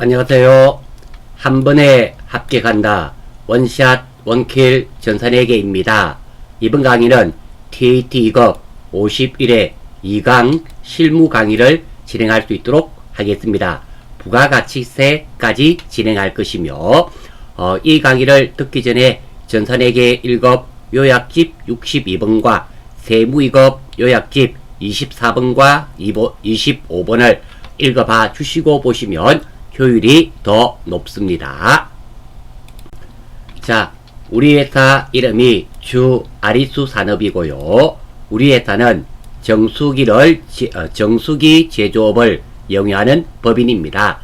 안녕하세요. 한 번에 합격한다. 원샷 원킬 전산회계입니다. 이번 강의는 TAT 2급 51회 2강 실무 강의를 진행할 수 있도록 하겠습니다. 부가가치세까지 진행할 것이며 이 강의를 듣기 전에 전산회계 1급 요약집 62번과 세무 2급 요약집 24번과 25번을 읽어봐 주시고 보시면 효율이 더 높습니다. 자, 우리 회사 이름이 주아리수 산업이고요. 우리 회사는 정수기 제조업을 영위하는 법인입니다.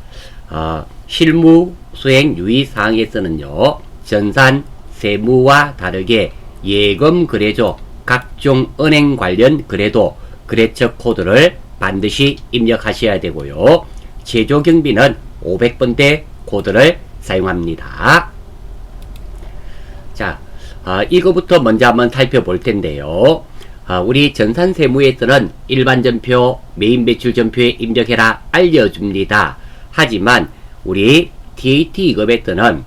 실무 수행 유의사항에서는요, 전산, 세무와 다르게 예금 거래조, 각종 은행 관련 거래도, 거래처 코드를 반드시 입력하셔야 되고요. 제조 경비는 500번대 코드를 사용합니다. 자, 이거부터 먼저 한번 살펴볼 텐데요. 우리 전산세무에서는 일반전표, 매입매출전표에 입력해라 알려줍니다. 하지만 우리 TAT 2급에서는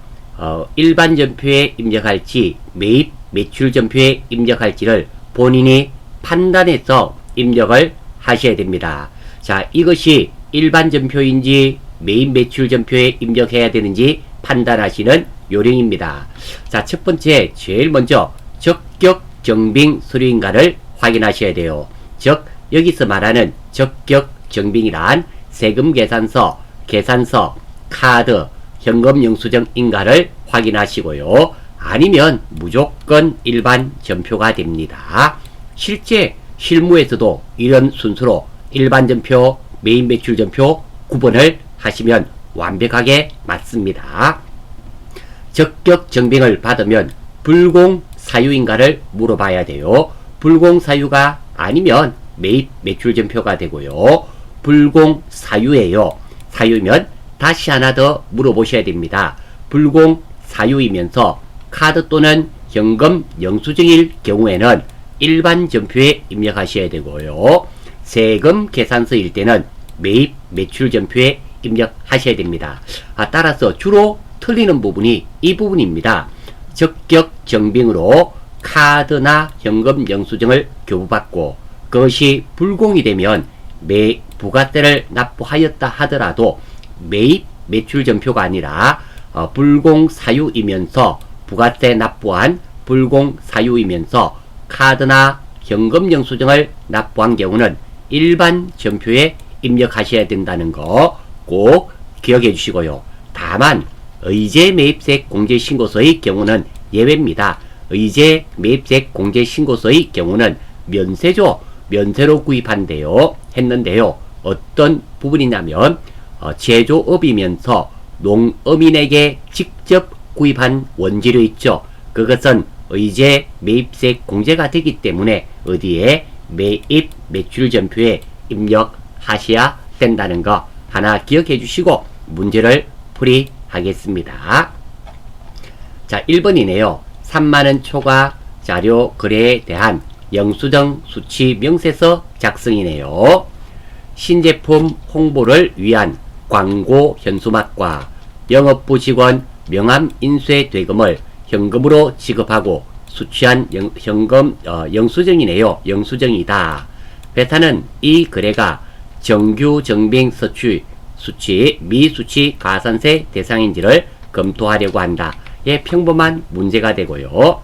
일반전표에 입력할지 매입매출전표에 입력할지를 본인이 판단해서 입력을 하셔야 됩니다. 자, 이것이 일반전표인지 매입매출전표에 입력해야 되는지 판단하시는 요령입니다. 자, 첫 번째, 제일 먼저 적격정빙 서류인가를 확인하셔야 돼요. 즉, 여기서 말하는 적격정빙이란 세금계산서, 계산서, 카드, 현금영수증인가를 확인하시고요. 아니면 무조건 일반 전표가 됩니다. 실제 실무에서도 이런 순서로 일반전표, 매입매출전표 구분을 하시면 완벽하게 맞습니다. 적격정빙을 받으면 불공사유인가를 물어봐야 돼요. 불공사유가 아니면 매입매출전표가 되고요. 불공사유예요. 사유면 다시 하나 더 물어보셔야 됩니다. 불공사유이면서 카드 또는 현금 영수증일 경우에는 일반전표에 입력하셔야 되고요. 세금 계산서일 때는 매입 매출전표에 입력하셔야 됩니다. 따라서 주로 틀리는 부분이 이 부분입니다. 적격정빙으로 카드나 현금 영수증을 교부받고 그것이 불공이 되면 부가세를 납부하였다 하더라도 매입 매출전표가 아니라 불공사유이면서 부가세 납부한 불공사유이면서 카드나 현금 영수증을 납부한 경우는 일반 전표에 입력하셔야 된다는 거 꼭 기억해 주시고요. 다만 의제 매입세 공제신고서의 경우는 예외입니다. 의제 매입세 공제신고서의 경우는 면세죠. 면세로 구입한대요. 했는데요. 어떤 부분이냐면 제조업이면서 농업인에게 직접 구입한 원재료 있죠. 그것은 의제 매입세 공제가 되기 때문에 어디에 매입 매출전표에 입력하셔야 된다는 거 하나 기억해 주시고 문제를 풀이하겠습니다. 자, 1번이네요. 3만원 초과 자료 거래에 대한 영수증 수치 명세서 작성이네요. 신제품 홍보를 위한 광고 현수막과 영업부 직원 명함 인쇄 대금을 현금으로 지급하고 수취한 현금 영수증이네요. 영수증이다. 회사는 이 거래가 정규 정빙 수치 미수치 가산세 대상인지를 검토하려고 한다. 예, 평범한 문제가 되고요.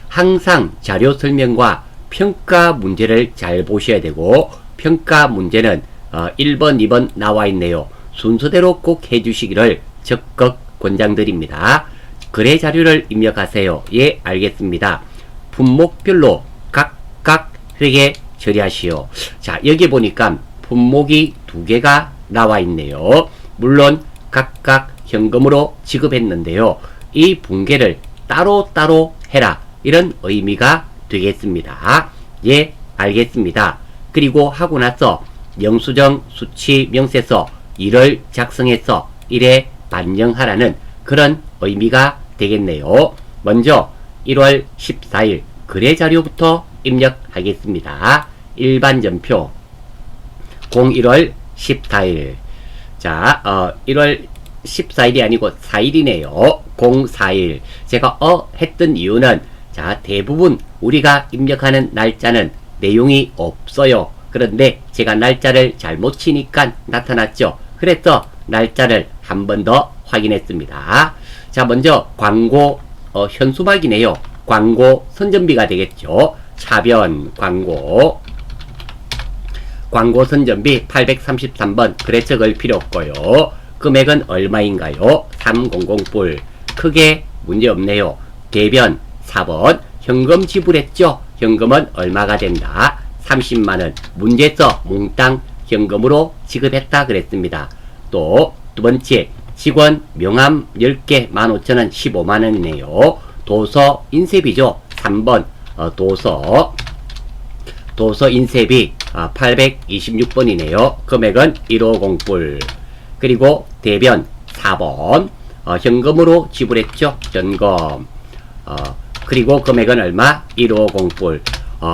항상 자료 설명과 평가 문제를 잘 보셔야 되고 평가 문제는 1번, 2번 나와 있네요. 순서대로 꼭 해주시기를 적극 권장드립니다. 거래 자료를 입력하세요. 예, 알겠습니다. 품목별로 각각 회계 처리하시오. 자, 여기 보니까 품목이 2개가 나와 있네요. 물론 각각 현금으로 지급했는데요. 이 분계를 따로따로 해라. 이런 의미가 되겠습니다. 예, 알겠습니다. 그리고 하고 나서 영수증 수치 명세서 1을 작성해서 1에 반영하라는 그런 의미가 되겠네요. 먼저 1월 14일 거래자료부터 입력하겠습니다. 일반전표 01월 14일 자, 1월 14일이 아니고 4일이네요. 04일. 제가 했던 이유는, 자, 대부분 우리가 입력하는 날짜는 내용이 없어요. 그런데 제가 날짜를 잘못 치니까 나타났죠. 그래서 날짜를 한 번 더 확인했습니다. 자, 먼저 광고 현수막이네요. 광고 선전비가 되겠죠. 차변 광고 선전비 833번. 그래서 걸 필요 없고요. 금액은 얼마인가요? 300불. 크게 문제 없네요. 개변 4번. 현금 지불했죠. 현금은 얼마가 된다? 30만원. 문제서 몽땅 현금으로 지급했다 그랬습니다. 또 두 번째, 직원 명함 10개 15,000원 15만원이네요. 도서 인쇄비죠. 3번. 도서 인쇄비 826번이네요. 금액은 150불. 그리고 대변 4번. 현금으로 지불했죠. 현금. 그리고 금액은 얼마? 150불.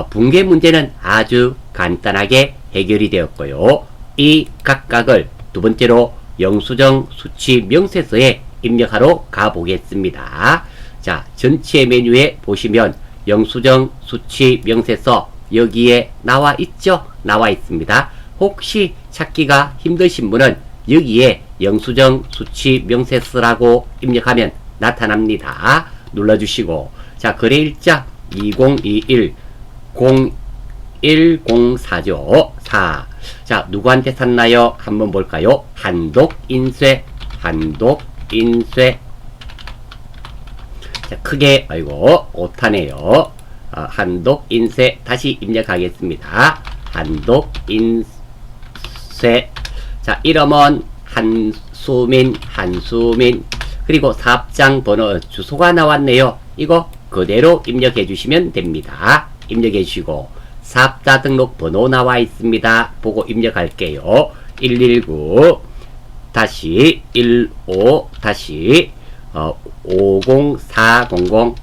붕괴 문제는 아주 간단하게 해결이 되었고요. 이 각각을 두 번째로 영수증 수치 명세서에 입력하러 가보겠습니다. 자, 전체 메뉴에 보시면 영수증 수치 명세서 여기에 나와 있죠? 나와 있습니다. 혹시 찾기가 힘드신 분은 여기에 영수증 수치 명세서라고 입력하면 나타납니다. 눌러주시고, 자, 거래일자 2021 0104죠. 4. 자, 누구한테 샀나요? 한번 볼까요? 한독인쇄. 자, 크게, 아이고, 오타네요. 한독인쇄 다시 입력하겠습니다. 한독인쇄. 자, 이름은 한수민. 그리고 사업장 번호, 주소가 나왔네요. 이거 그대로 입력해 주시면 됩니다. 입력해 주시고, 사업자 등록 번호 나와 있습니다. 보고 입력할게요. 119 다시 15 다시 50400.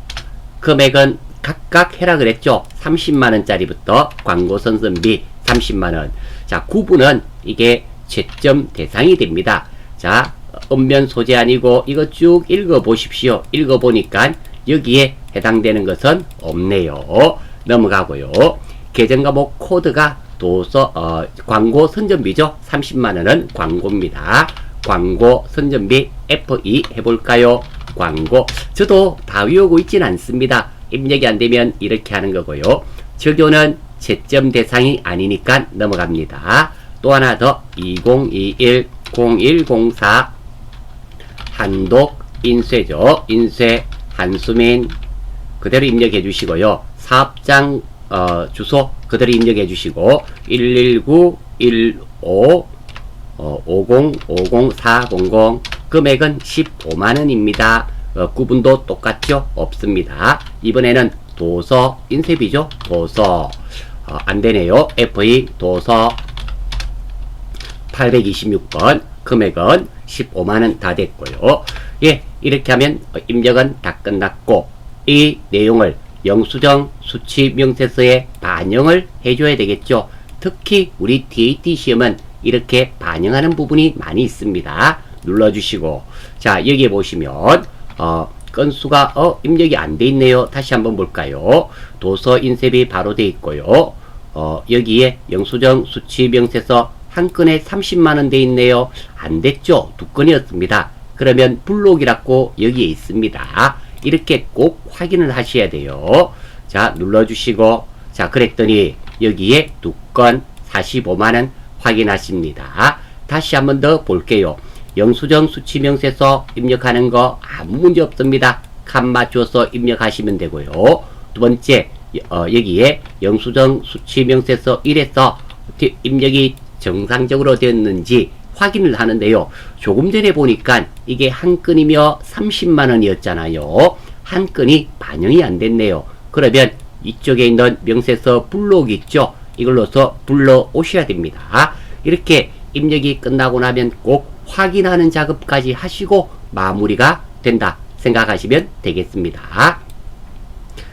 금액은 각각 해라 그랬죠. 30만원짜리부터 광고 선전비 30만원. 자, 구분은 이게 채점 대상이 됩니다. 자, 음면 소재 아니고 이거 쭉 읽어 보십시오. 읽어 보니까 여기에 해당되는 것은 없네요. 넘어가고요. 계정과목 코드가 광고 선전비죠. 30만원은 광고입니다. 광고 선전비 F2 해볼까요? 광고. 저도 다 외우고 있진 않습니다. 입력이 안 되면 이렇게 하는 거고요. 적용은 채점 대상이 아니니까 넘어갑니다. 또 하나 더 2021 0104 한독 인쇄죠. 인쇄 한수민 그대로 입력해 주시고요. 사업장 주소 그대로 입력해 주시고 119 15 50 400. 금액은 15만원입니다. 구분도 똑같죠? 없습니다. 이번에는 도서 인쇄비죠? 도서 안되네요. F2 도서 826번. 금액은 15만원 다 됐고요. 예, 이렇게 하면 입력은 다 끝났고, 이 내용을 영수증 수치 명세서에 반영을 해줘야 되겠죠. 특히 우리 DAT 시험은 이렇게 반영하는 부분이 많이 있습니다. 눌러주시고, 자, 여기에 보시면 건수가 입력이 안 돼 있네요. 다시 한번 볼까요? 도서 인쇄비 바로 돼 있고요. 여기에 영수증 수치 명세서 한 건에 30만원 돼 있네요. 안 됐죠? 두 건이었습니다. 그러면 블록이라고 여기에 있습니다. 이렇게 꼭 확인을 하셔야 돼요. 자, 눌러주시고, 자, 그랬더니 여기에 두 건 45만원 확인하십니다. 다시 한번 더 볼게요. 영수증 수치 명세서 입력하는 거 아무 문제 없습니다. 칸 맞춰서 입력하시면 되고요. 두 번째, 여기에 영수증 수치 명세서 1에서 입력이 정상적으로 되었는지 확인을 하는데요. 조금 전에 보니까 이게 한 건이며 30만원이었잖아요. 한 건이 반영이 안 됐네요. 그러면 이쪽에 있는 명세서 블록 있죠? 이걸로서 불러 오셔야 됩니다. 이렇게 입력이 끝나고 나면 꼭 확인하는 작업까지 하시고 마무리가 된다 생각하시면 되겠습니다.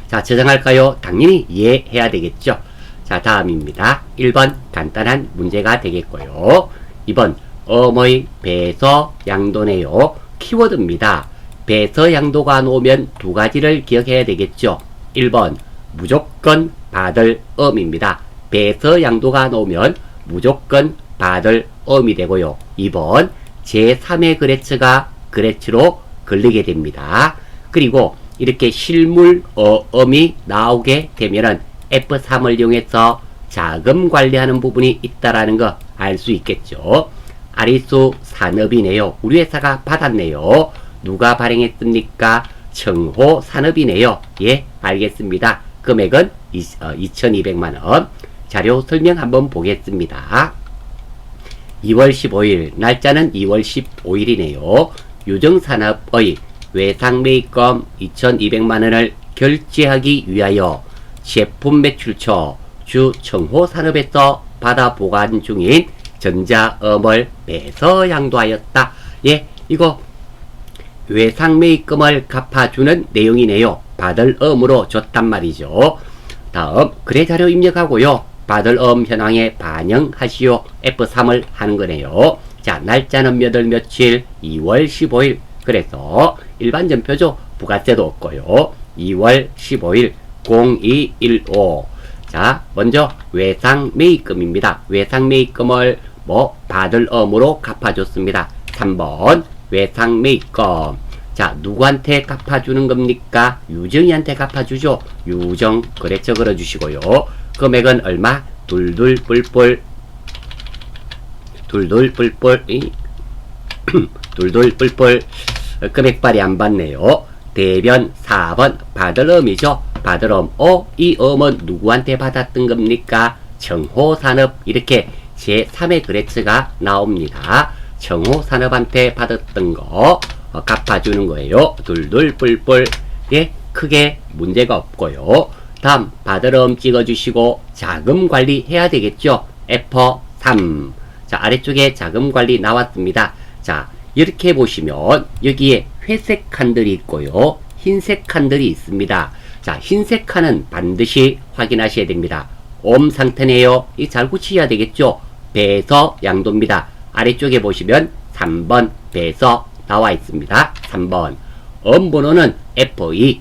자, 저장할까요? 당연히 예 해야 되겠죠. 자, 다음입니다. 1번 간단한 문제가 되겠고요. 2번 엄의 배서 양도네요. 키워드입니다. 배서 양도가 나오면 두 가지를 기억해야 되겠죠. 1번 무조건 받을 엄입니다. 배서 양도가 나오면 무조건 받을 엄이 되고요. 2번 제3의 그래츠가 그래츠로 걸리게 됩니다. 그리고 이렇게 실물 어음이 나오게 되면은 F3을 이용해서 자금 관리하는 부분이 있다라는 거 알 수 있겠죠. 아리수 산업이네요. 우리 회사가 받았네요. 누가 발행했습니까? 청호 산업이네요. 예, 알겠습니다. 금액은 2200만원. 자료 설명 한번 보겠습니다. 2월 15일, 날짜는 2월 15일이네요. 유정산업의 외상매입금 2200만원을 결제하기 위하여 제품 매출처 주 청호산업에서 받아 보관 중인 전자음을 배서 양도하였다. 예, 이거 외상매입금을 갚아주는 내용이네요. 받을 음으로 줬단 말이죠. 다음 거래자료 입력하고요. 받을 음 현황에 반영하시오. F3을 하는 거네요. 자, 날짜는 몇 월 며칠? 2월 15일. 그래서 일반 전표죠. 부가세도 없고요. 2월 15일 0215. 자, 먼저 외상매입금입니다. 외상매입금을 받을 음으로 갚아줬습니다. 3번 외상매입금. 자, 누구한테 갚아주는 겁니까? 유정이한테 갚아주죠. 유정 거래처 걸어주시고요. 금액은 얼마? 둘둘뿔뿔 금액발이 안 받네요. 대변 4번 받을 음이죠. 받을 음. 이 음은 누구한테 받았던 겁니까? 청호산업. 이렇게 제3의 그래츠가 나옵니다. 청호산업한테 받았던 거 갚아주는 거예요. 둘둘뿔뿔. 예, 크게 문제가 없고요. 다음 받을 음 찍어주시고 자금 관리 해야 되겠죠. F3. 자, 아래쪽에 자금 관리 나왔습니다. 자, 이렇게 보시면 여기에 회색 칸들이 있고요. 흰색 칸들이 있습니다. 자, 흰색 칸은 반드시 확인하셔야 됩니다. 옴 상태네요. 이 잘 고치셔야 되겠죠. 배서 양도입니다. 아래쪽에 보시면 3번 배서 나와 있습니다. 3번. 번호는 F2.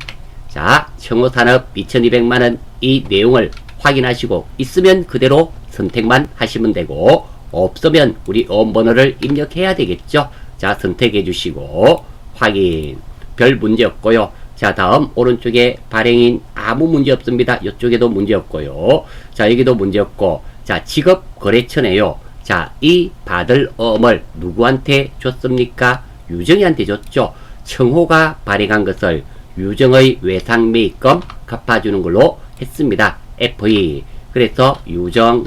자, 청호산업 2200만원 이 내용을 확인하시고 있으면 그대로 선택만 하시면 되고 없으면 우리 번호를 입력해야 되겠죠. 자, 선택해 주시고 확인. 별 문제 없고요. 자, 다음 오른쪽에 발행인 아무 문제 없습니다. 이쪽에도 문제 없고요. 자, 여기도 문제 없고. 자, 직업 거래처네요. 자, 이 받을 음을 누구한테 줬습니까? 유정이한테 줬죠. 청호가 발행한 것을 유정의 외상매입금 갚아주는 걸로 했습니다. F2. 그래서 유정,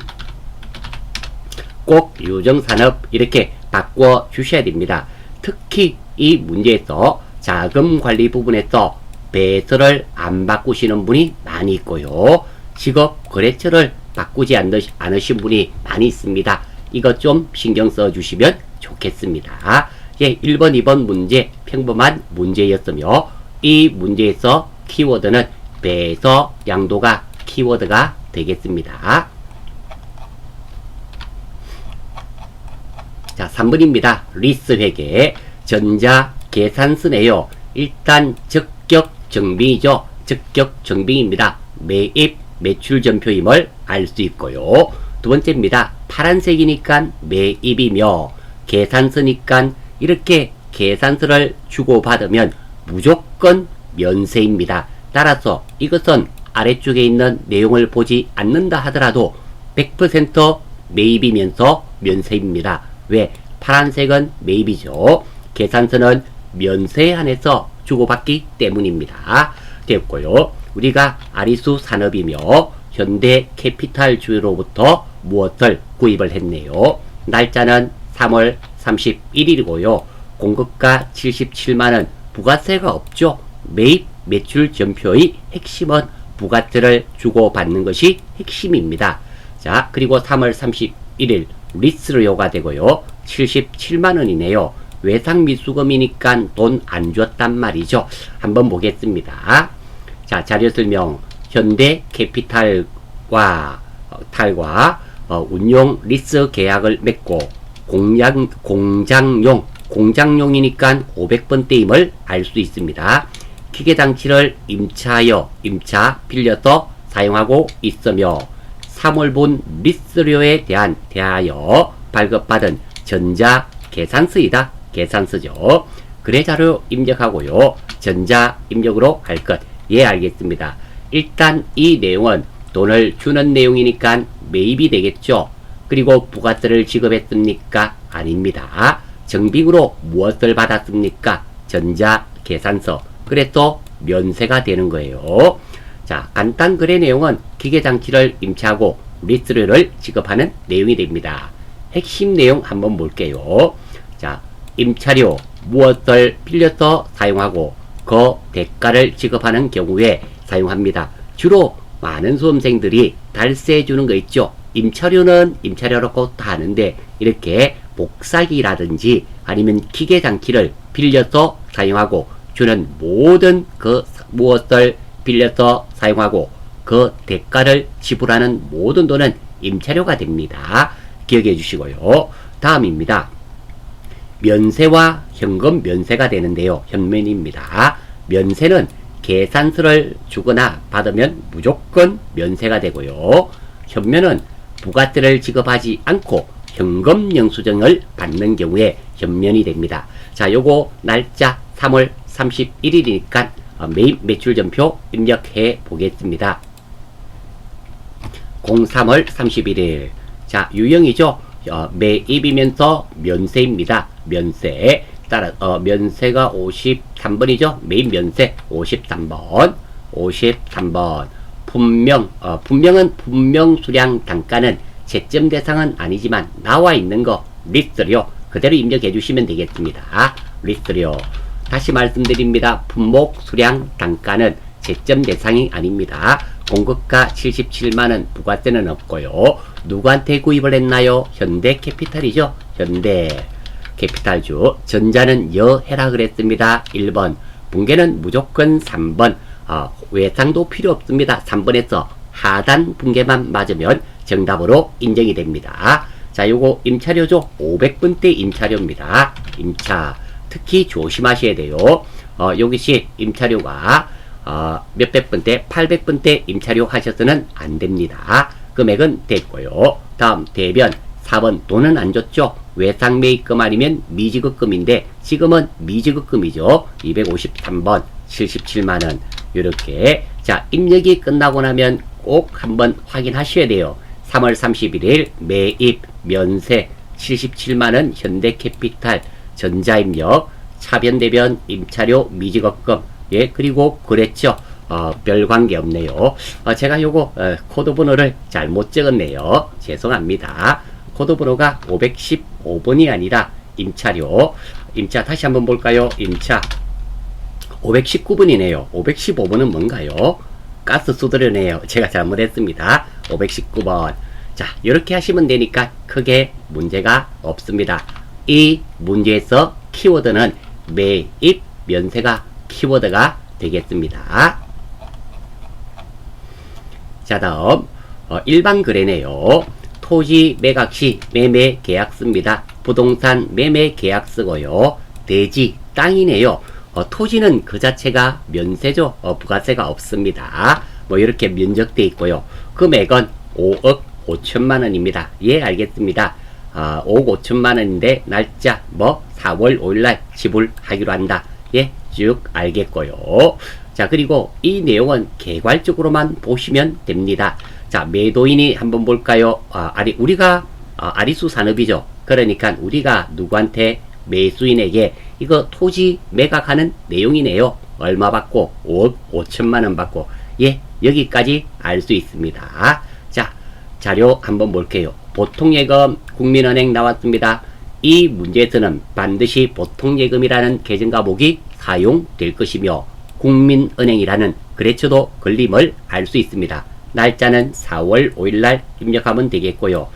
꼭 유정산업 이렇게 바꿔 주셔야 됩니다. 특히 이 문제에서 자금관리 부분에서 배서를 안 바꾸시는 분이 많이 있고요. 직업 거래처를 바꾸지 않으신 분이 많이 있습니다. 이것 좀 신경 써 주시면 좋겠습니다. 예, 1번, 2번 문제 평범한 문제였으며 이 문제에서 키워드는 배서 양도가 키워드가 되겠습니다. 자, 3번입니다. 리스 회계 전자 계산서네요. 일단 적격 정빙이죠. 적격 정빙입니다. 매입 매출 전표임을 알 수 있고요. 두 번째입니다. 파란색이니까 매입이며 계산서니까 이렇게 계산서를 주고받으면 무조건 면세입니다. 따라서 이것은 아래쪽에 있는 내용을 보지 않는다 하더라도 100% 매입이면서 면세입니다. 왜? 파란색은 매입이죠. 계산서는 면세 안에서 주고받기 때문입니다. 되었고요. 우리가 아리수 산업이며 현대 캐피탈 주로부터 무엇을 구입을 했네요. 날짜는 3월 31일이고요. 공급가 77만원, 부가세가 없죠. 매입 매출 전표의 핵심은 부가세를 주고받는 것이 핵심입니다. 자, 그리고 3월 31일 리스로 요구되고요. 77만원이네요. 외상미수금이니까 돈 안 줬단 말이죠. 한번 보겠습니다. 자, 자료 설명. 현대 캐피탈과 운용 리스 계약을 맺고 공장용이니까 500번대임을 알 수 있습니다. 기계장치를 임차하여 빌려서 사용하고 있으며 3월분 리스료에 대하여 발급받은 전자 계산서이다. 계산서죠. 거래자료 입력하고요. 전자 입력으로 할 것. 예, 알겠습니다. 일단 이 내용은 돈을 주는 내용이니까 매입이 되겠죠. 그리고 부가세를 지급했습니까? 아닙니다. 정빙으로 무엇을 받았습니까? 전자 계산서. 그래서 면세가 되는 거예요. 자, 간단 거래 내용은 기계장치를 임차하고 리스료를 지급하는 내용이 됩니다. 핵심 내용 한번 볼게요. 자, 임차료 무엇을 빌려서 사용하고 그 대가를 지급하는 경우에 사용합니다. 주로 많은 수험생들이 달세해 주는 거 있죠. 임차료는 임차료라고 다 하는데 이렇게 복사기라든지 아니면 기계장치를 빌려서 사용하고 주는 모든 그 무엇을 빌려서 사용하고 그 대가를 지불하는 모든 돈은 임차료가 됩니다. 기억해 주시고요. 다음입니다. 면세와 현금 면세가 되는데요. 현면입니다. 면세는 계산서를 주거나 받으면 무조건 면세가 되고요. 현면은 부가세를 지급하지 않고 현금 영수증을 받는 경우에 현면이 됩니다. 자, 요거 날짜 3월 31일이니까 매입 매출전표 입력해 보겠습니다. 03월 31일. 자, 유형이죠. 매입이면서 면세입니다. 면세. 따라 면세가 53번이죠. 매입 면세 53번. 53번. 분명은 분명 수량 단가는 채점 대상은 아니지만 나와 있는 거 리스트료 그대로 입력해 주시면 되겠습니다. 리스트료. 다시 말씀드립니다. 품목 수량 단가는 채점 대상이 아닙니다. 공급가 77만원 부가세는 없고요. 누구한테 구입을 했나요? 현대캐피탈이죠. 현대캐피탈주. 전자는 여해라 그랬습니다. 1번. 붕괴는 무조건 3번. 외상도 필요 없습니다. 3번에서 하단 붕괴만 맞으면 정답으로 인정이 됩니다. 자, 요거 임차료죠. 500분대 임차료입니다. 임차. 특히 조심하셔야 돼요. 여기시 임차료가 몇백 분대, 800분대 임차료 하셔서는 안 됩니다. 금액은 됐고요. 다음 대변 4번 돈은 안 줬죠. 외상 매입금 아니면 미지급금인데 지금은 미지급금이죠. 253번 77만원 요렇게. 자, 입력이 끝나고 나면 꼭 한번 확인하셔야 돼요. 3월 31일 매입 면세 77만원 현대캐피탈 전자입력 차변대변 임차료 미지급금. 예, 그리고 그랬죠. 별 관계 없네요. 제가 요거 코드 번호를 잘못 적었네요. 죄송합니다. 코드 번호가 515번이 아니라 임차료. 임차 다시 한번 볼까요? 임차 519번이네요. 515번은 뭔가요? 가스 수도료네요. 제가 잘못했습니다. 519번. 자, 이렇게 하시면 되니까 크게 문제가 없습니다. 이 문제에서 키워드는 매입 면세가 키워드가 되겠습니다. 자, 다음 일반 거래네요. 토지 매각 시 매매 계약서입니다. 부동산 매매 계약서고요. 대지 땅이네요. 토지는 그 자체가 면세죠. 부가세가 없습니다. 뭐 이렇게 면적돼 있고요. 금액은 5억 5천만 원입니다. 예, 알겠습니다. 5억 5천만 원인데 날짜 4월 5일날 지불하기로 한다. 예, 쭉 알겠고요. 자, 그리고 이 내용은 개괄적으로만 보시면 됩니다. 자, 매도인이 한번 볼까요? 우리가 아리수 산업이죠. 그러니까 우리가 누구한테 매수인에게 이거 토지 매각하는 내용이네요. 얼마 받고 5억 5천만 원 받고. 예, 여기까지 알 수 있습니다. 자, 자료 한번 볼게요. 보통예금 국민은행 나왔습니다. 이 문제에서는 반드시 보통예금이라는 계정 과목이 사용될 것이며 국민은행이라는 거래처도 걸림을 알 수 있습니다. 날짜는 4월 5일날 입력하면 되겠고요.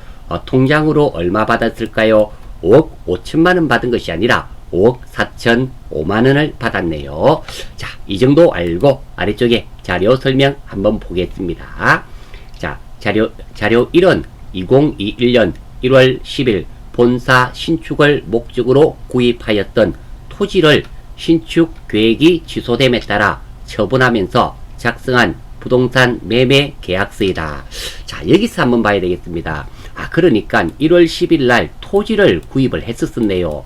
통장으로 얼마 받았을까요? 5억 5천만 원 받은 것이 아니라 5억 4천 5만 원을 받았네요. 자, 이 정도 알고 아래쪽에 자료 설명 한번 보겠습니다. 자, 자료 1은 2021년 1월 10일 본사 신축을 목적으로 구입하였던 토지를 신축 계획이 취소됨에 따라 처분하면서 작성한 부동산 매매 계약서이다. 자, 여기서 한번 봐야 되겠습니다. 그러니까 1월 10일 날 토지를 구입을 했었네요.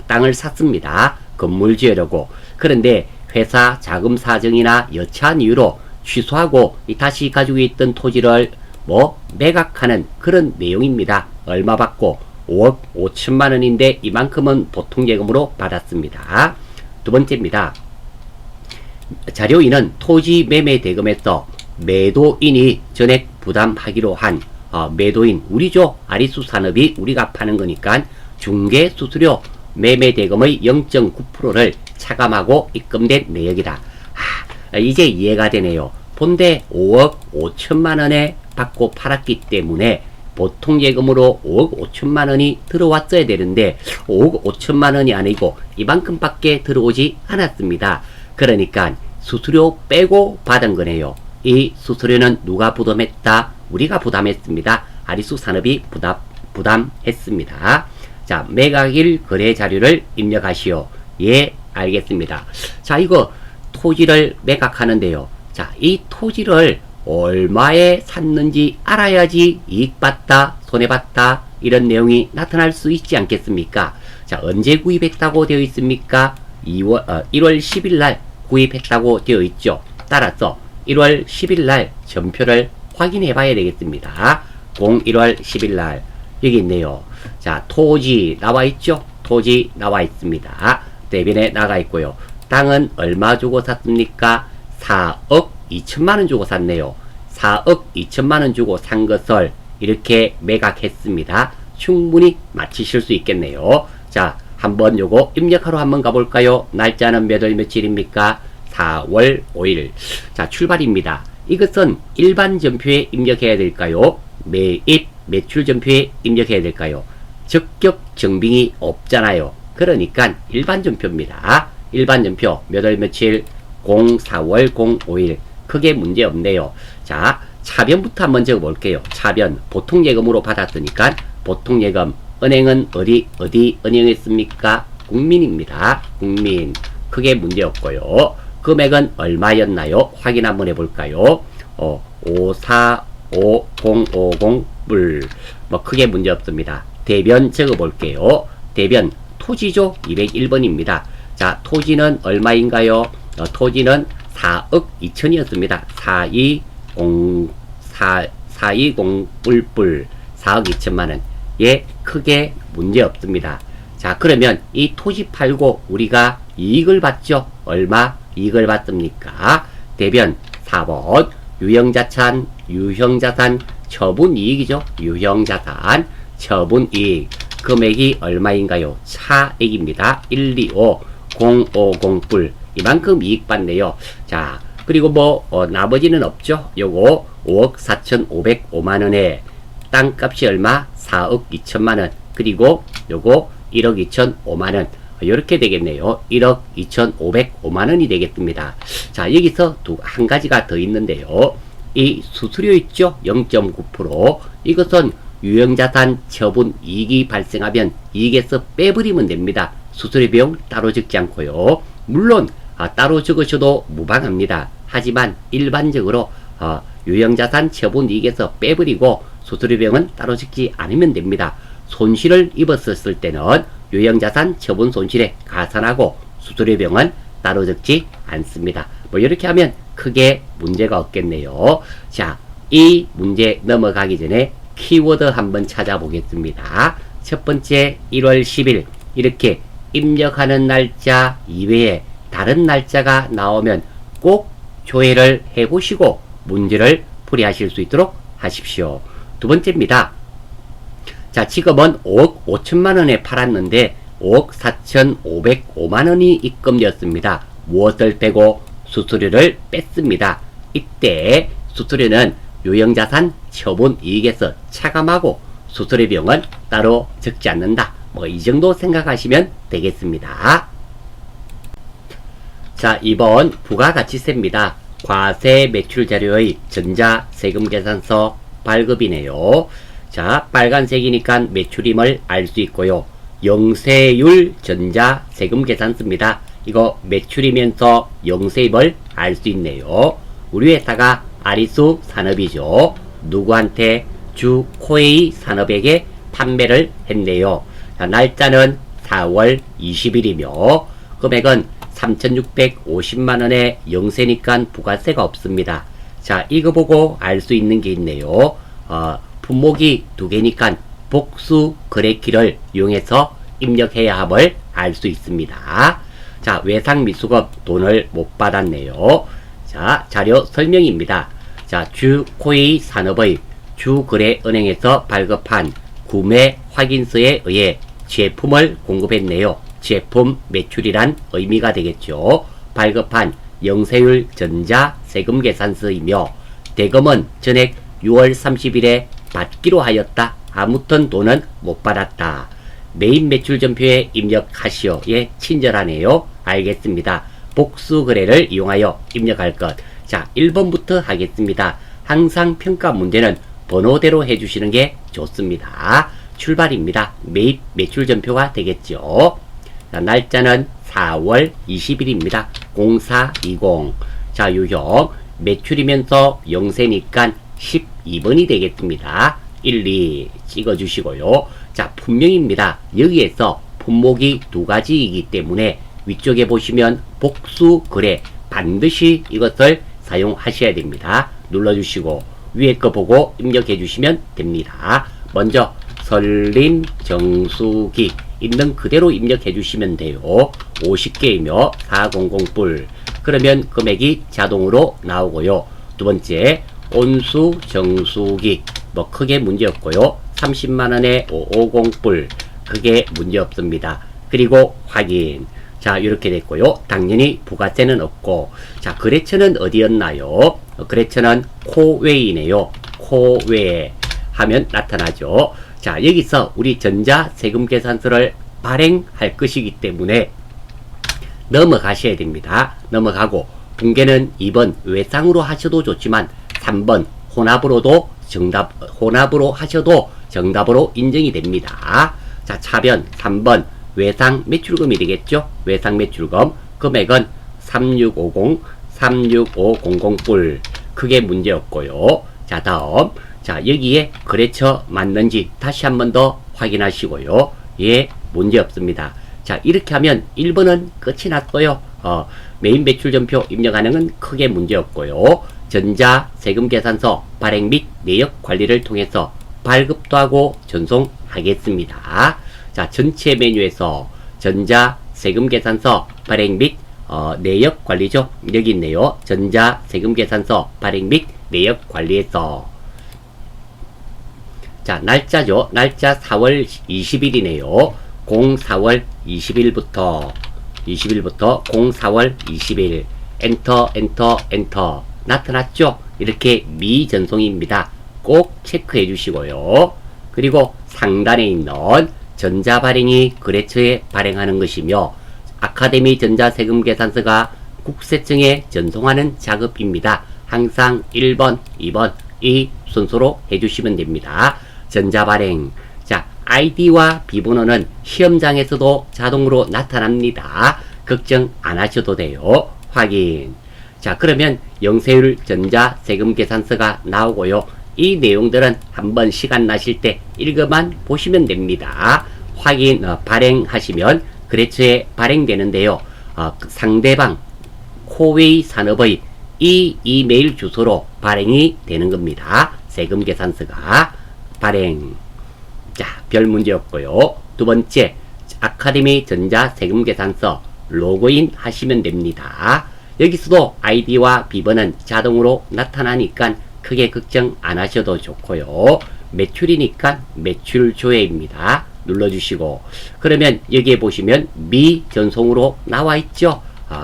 땅을 샀습니다. 건물 지으려고. 그런데 회사 자금 사정이나 여차한 이유로 취소하고 다시 가지고 있던 토지를 매각하는 그런 내용입니다. 얼마 받고 5억 5천만 원인데 이만큼은 보통예금으로 받았습니다. 두 번째입니다. 자료인은 토지 매매 대금에서 매도인이 전액 부담하기로 한 매도인 우리죠. 아리수 산업이 우리가 파는 거니까 중개 수수료 매매 대금의 0.9%를 차감하고 입금된 내역이다. 이제 이해가 되네요. 본데 5억 5천만 원에 받고 팔았기 때문에 보통 예금으로 5억 5천만 원이 들어왔어야 되는데 5억 5천만 원이 아니고 이만큼밖에 들어오지 않았습니다. 그러니까 수수료 빼고 받은 거네요. 이 수수료는 누가 부담했다? 우리가 부담했습니다. 아리수 산업이 부담했습니다. 자, 매각일 거래 자료를 입력하시오. 예, 알겠습니다. 자, 이거 토지를 매각하는데요. 자, 이 토지를 얼마에 샀는지 알아야지 이익봤다, 손해봤다 이런 내용이 나타날 수 있지 않겠습니까? 자, 언제 구입했다고 되어 있습니까? 1월 10일 날 구입했다고 되어 있죠. 따라서 1월 10일 날 전표를 확인해 봐야 되겠습니다. 01월 10일 날 여기 있네요. 자, 토지 나와 있죠? 토지 나와 있습니다. 대변에 나가 있고요. 땅은 얼마 주고 샀습니까? 4억 2천만 원 주고 샀네요. 4억 2천만 원 주고 산 것을 이렇게 매각했습니다. 충분히 맞히실 수 있겠네요. 자, 한번 요거 입력하러 한번 가볼까요? 날짜는 몇 월 며칠입니까? 4월 5일. 자, 출발입니다. 이것은 일반 전표에 입력해야 될까요? 매입, 매출 전표에 입력해야 될까요? 적격 증빙이 없잖아요. 그러니까 일반 전표입니다. 일반 전표 몇 월 며칠? 04월 05일. 크게 문제 없네요. 자, 차변부터 한번 적어볼게요. 차변 보통 예금으로 받았으니까 보통 예금 은행은 어디 은행했습니까? 국민입니다. 국민. 크게 문제 없고요. 금액은 얼마였나요? 확인 한번 해볼까요? 545050 불. 크게 문제 없습니다. 대변 적어볼게요. 대변 토지죠. 201번입니다. 자, 토지는 얼마인가요? 토지는 4억 2천이었습니다. 420 불. 4억 2천만원. 예, 크게 문제 없습니다. 자, 그러면 이 토지 팔고 우리가 이익을 받죠? 얼마 이익을 받습니까? 대변 4번 유형자산 처분이익이죠. 유형자산 처분이익 금액이 얼마인가요? 차액입니다. 125 050 불. 이만큼 이익 받네요. 자, 그리고 나머지는 없죠. 요거 5억 4,505만원에 땅값이 얼마? 4억 2천만원. 그리고 요거 1억 2,005만원. 이렇게 되겠네요. 1억 2,505만원이 되겠습니다. 자, 여기서 한 가지가 더 있는데요. 이 수수료 있죠? 0.9%. 이것은 유형자산 처분 이익이 발생하면 이익에서 빼버리면 됩니다. 수수료 비용 따로 적지 않고요. 물론 따로 적으셔도 무방합니다. 하지만 일반적으로 유형자산 처분 이익에서 빼버리고 수수료 비용은 따로 적지 않으면 됩니다. 손실을 입었을 때는 유형자산 처분 손실에 가산하고 수수료 비용은 따로 적지 않습니다. 이렇게 하면 크게 문제가 없겠네요. 자, 이 문제 넘어가기 전에 키워드 한번 찾아보겠습니다. 첫 번째 1월 10일 이렇게 입력하는 날짜 이외에 다른 날짜가 나오면 꼭 조회를 해보시고 문제를 풀이하실 수 있도록 하십시오. 두 번째입니다. 자, 지금은 5억 5천만원에 팔았는데 5억 4,505만원이 입금되었습니다. 무엇을 빼고? 수수료를 뺐습니다. 이때 수수료는 유형자산 처분 이익에서 차감하고 수수료 비용은 따로 적지 않는다. 이 정도 생각하시면 되겠습니다. 자, 2번 부가가치세입니다. 과세 매출 자료의 전자세금계산서 발급이네요. 자, 빨간색이니까 매출임을 알 수 있고요. 영세율 전자 세금 계산서입니다. 이거 매출이면서 영세임을 알 수 있네요. 우리 회사가 아리수 산업이죠. 누구한테? 주 코웨이 산업에게 판매를 했네요. 자, 날짜는 4월 20일이며 금액은 3,650만원의 영세니까 부가세가 없습니다. 자, 이거 보고 알 수 있는 게 있네요. 품목이 두 개니까 복수 거래키를 이용해서 입력해야 함을 알 수 있습니다. 자, 외상미수금 돈을 못 받았네요. 자, 자료 설명입니다. 자, 주 코웨이 산업의 주거래은행에서 발급한 구매 확인서에 의해 제품을 공급했네요. 제품 매출이란 의미가 되겠죠. 발급한 영세율 전자 세금 계산서이며 대금은 전액 6월 30일에 받기로 하였다. 아무튼 돈은 못 받았다. 메인 매출 전표에 입력하시오. 예, 친절하네요. 알겠습니다. 복수 거래를 이용하여 입력할 것. 자, 1번부터 하겠습니다. 항상 평가 문제는 번호대로 해주시는 게 좋습니다. 출발입니다. 매입 매출 전표가 되겠죠. 자, 날짜는 4월 20일입니다. 0420. 자, 유형 매출이면서 영세니까 12번이 되겠습니다. 1, 2 찍어주시고요. 자, 품명입니다. 여기에서 품목이 두 가지이기 때문에 위쪽에 보시면 복수 거래 반드시 이것을 사용하셔야 됩니다. 눌러주시고 위에 거 보고 입력해 주시면 됩니다. 먼저 설림 정수기 있는 그대로 입력해 주시면 돼요. 50개이며 400불. 그러면 금액이 자동으로 나오고요. 두 번째 온수 정수기 뭐 크게 문제 없고요. 30만원에 550불. 그게 문제 없습니다. 그리고 확인. 자, 이렇게 됐고요. 당연히 부가세는 없고. 자, 거래처는 어디였나요? 거래처는 코웨이네요. 코웨이 하면 나타나죠. 자, 여기서 우리 전자 세금 계산서를 발행할 것이기 때문에 넘어가셔야 됩니다. 넘어가고 붕괴는 2번 외상으로 하셔도 좋지만 3번 혼합으로 하셔도 정답으로 인정이 됩니다. 자, 차변 3번 외상 매출금이 되겠죠. 외상 매출금 금액은 3650불. 크게 문제 없고요. 자, 다음. 자, 여기에 거래처 맞는지 다시 한 번 더 확인하시고요. 예, 문제 없습니다. 자, 이렇게 하면 1번은 끝이 났고요. 메인 매출 전표 입력하는 건 크게 문제 없고요. 전자 세금 계산서 발행 및 내역 관리를 통해서 발급도 하고 전송하겠습니다. 자, 전체 메뉴에서 전자 세금 계산서 발행 및 내역 관리죠. 여기 있네요. 전자 세금 계산서 발행 및 내역 관리에서 자, 날짜죠. 날짜 4월 20일이네요. 04월 20일부터 04월 20일 엔터 나타났죠? 이렇게 미전송입니다. 꼭 체크해 주시고요. 그리고 상단에 있는 전자 발행이 거래처에 발행하는 것이며 아카데미 전자세금 계산서가 국세청에 전송하는 작업입니다. 항상 1번, 2번 이 순서로 해주시면 됩니다. 전자 발행. 자, 아이디와 비번호는 시험장에서도 자동으로 나타납니다. 걱정 안 하셔도 돼요. 확인. 자, 그러면 영세율 전자 세금 계산서가 나오고요. 이 내용들은 한번 시간 나실 때 읽어만 보시면 됩니다. 확인, 발행하시면 거래처에 발행되는데요. 상대방 코웨이 산업의 이 이메일 주소로 발행이 되는 겁니다. 세금 계산서가 발행. 자, 별 문제 없고요. 두 번째, 아카데미 전자 세금 계산서 로그인 하시면 됩니다. 여기서도 아이디와 비번은 자동으로 나타나니까 크게 걱정 안 하셔도 좋고요. 매출이니까 매출 조회입니다. 눌러주시고 그러면 여기에 보시면 미전송으로 나와 있죠.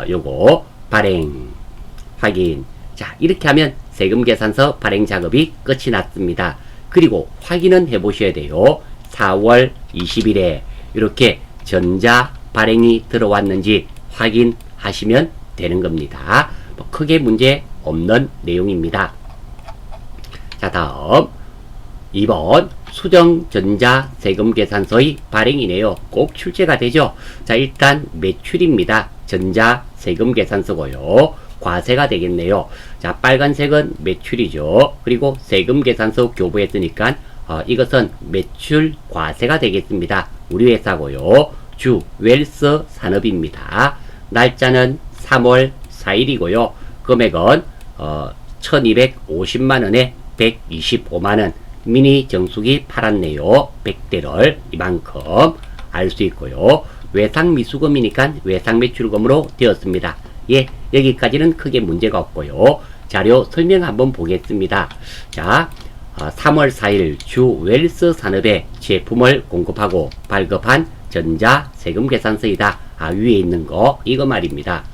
요거 발행 확인. 자, 이렇게 하면 세금 계산서 발행 작업이 끝이 났습니다. 그리고 확인은 해 보셔야 돼요. 4월 20일에 이렇게 전자 발행이 들어왔는지 확인하시면 되는 겁니다. 뭐 크게 문제 없는 내용입니다. 자, 다음 2번 수정전자 세금계산서의 발행이네요. 꼭 출제가 되죠. 자, 일단 매출입니다. 전자 세금계산서고요. 과세가 되겠네요. 자, 빨간색은 매출이죠. 그리고 세금계산서 교부했으니까 이것은 매출 과세가 되겠습니다. 우리 회사고요. 주 웰스 산업입니다. 날짜는 3월 4일이고요. 금액은 1250만원에 125만원 미니 정수기 팔았네요. 100대를 이만큼 알 수 있고요. 외상 미수금이니까 외상 매출금으로 되었습니다. 예, 여기까지는 크게 문제가 없고요. 자료 설명 한번 보겠습니다. 자, 3월 4일 주 웰스 산업에 제품을 공급하고 발급한 전자 세금 계산서이다. 위에 있는 거 이거 말입니다.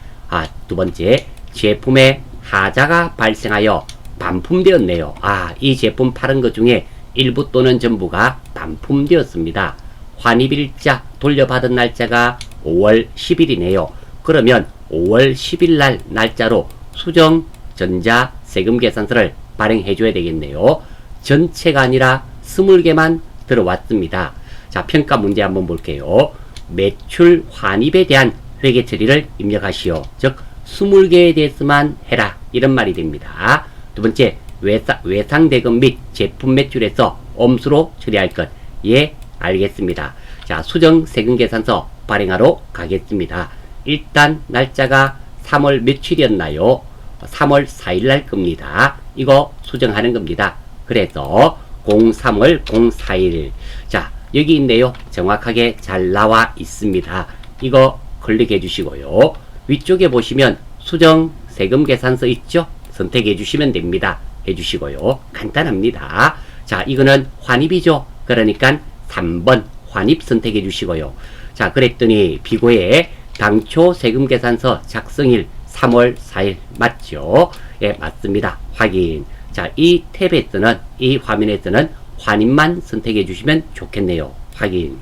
두 번째, 제품에 하자가 발생하여 반품되었네요. 이 제품 팔은 것 중에 일부 또는 전부가 반품되었습니다. 환입일자 돌려받은 날짜가 5월 10일이네요. 그러면 5월 10일 날 날짜로 수정 전자 세금 계산서를 발행해 줘야 되겠네요. 전체가 아니라 20개만 들어왔습니다. 자, 평가 문제 한번 볼게요. 매출 환입에 대한 회계 처리를 입력하시오. 즉 20개에 대해서만 해라. 이런 말이 됩니다. 두 번째, 외상 대금 및 제품 매출에서 엄수로 처리할 것. 예, 알겠습니다. 자, 수정 세금 계산서 발행하러 가겠습니다. 일단 날짜가 3월 며칠이었나요? 3월 4일 날 겁니다. 이거 수정하는 겁니다. 그래서 03월 04일. 자, 여기 있네요. 정확하게 잘 나와 있습니다. 이거 클릭해 주시고요. 위쪽에 보시면 수정 세금 계산서 있죠? 선택해 주시면 됩니다. 해 주시고요. 간단합니다. 자, 이거는 환입이죠. 그러니까 3번 환입 선택해 주시고요. 자, 그랬더니 비고에 당초 세금 계산서 작성일 3월 4일 맞죠? 예, 맞습니다. 확인. 자, 이 탭에서는, 이 화면에서는 환입만 선택해 주시면 좋겠네요. 확인.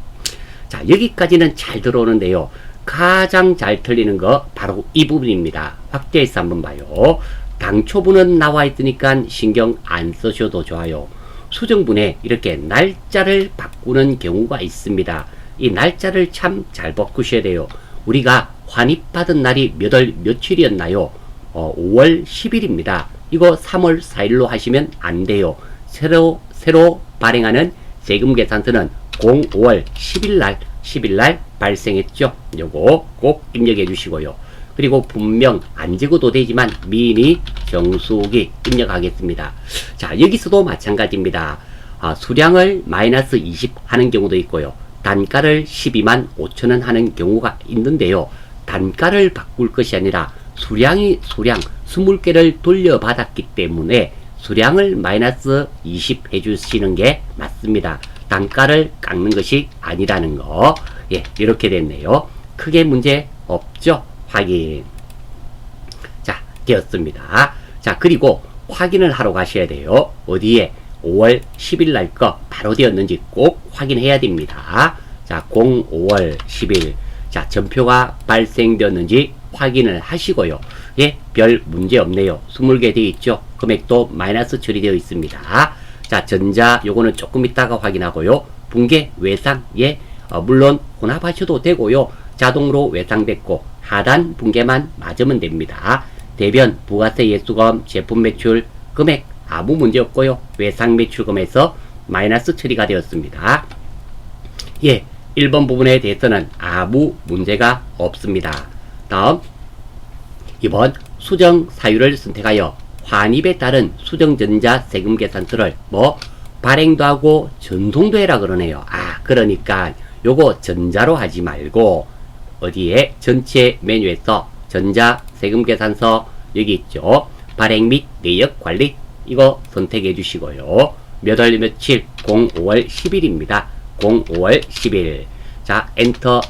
자, 여기까지는 잘 들어오는데요. 가장 잘 틀리는 거 바로 이 부분입니다. 확대해서 한번 봐요. 당초분은 나와 있으니까 신경 안 쓰셔도 좋아요. 수정분에 이렇게 날짜를 바꾸는 경우가 있습니다. 이 날짜를 참 잘 바꾸셔야 돼요. 우리가 환입받은 날이 몇 월 며칠이었나요? 5월 10일입니다. 이거 3월 4일로 하시면 안 돼요. 새로 발행하는 세금 계산서는 05월 10일 날 발생했죠. 요거 꼭 입력해 주시고요. 그리고 분명 안 적어도 되지만 미니 정수기 입력하겠습니다. 자, 여기서도 마찬가지입니다. 수량을 마이너스 20 하는 경우도 있고요. 단가를 12만 5천원 하는 경우가 있는데요. 단가를 바꿀 것이 아니라 수량 20개를 돌려받았기 때문에 수량을 마이너스 20 해주시는 게 맞습니다. 단가를 깎는 것이 아니라는 거. 예, 이렇게 됐네요. 크게 문제 없죠? 확인. 자, 되었습니다. 자, 그리고 확인을 하러 가셔야 돼요. 어디에? 5월 10일 날 거 바로 되었는지 꼭 확인해야 됩니다. 자, 05월 10일. 자, 전표가 발생되었는지 확인을 하시고요. 예, 별 문제 없네요. 20개 되어 있죠. 금액도 마이너스 처리되어 있습니다. 자, 전자 요거는 조금 있다가 확인하고요. 붕괴 외상, 예, 물론 혼합하셔도 되고요. 자동으로 외상됐고 하단 붕괴만 맞으면 됩니다. 대변 부가세 예수금 제품 매출 금액 아무 문제 없고요. 외상 매출금에서 마이너스 처리가 되었습니다. 예, 1번 부분에 대해서는 아무 문제가 없습니다. 다음, 이번 수정 사유를 선택하여 환입에 따른 수정전자 세금 계산서를 발행도 하고 전송도 해라 그러네요. 그러니까 요거 전자로 하지 말고 어디에 전체 메뉴에서 전자 세금 계산서 여기 있죠. 발행 및 내역 관리 이거 선택해 주시고요. 몇 월 며칠 05월 10일입니다. 05월 10일. 자, 엔터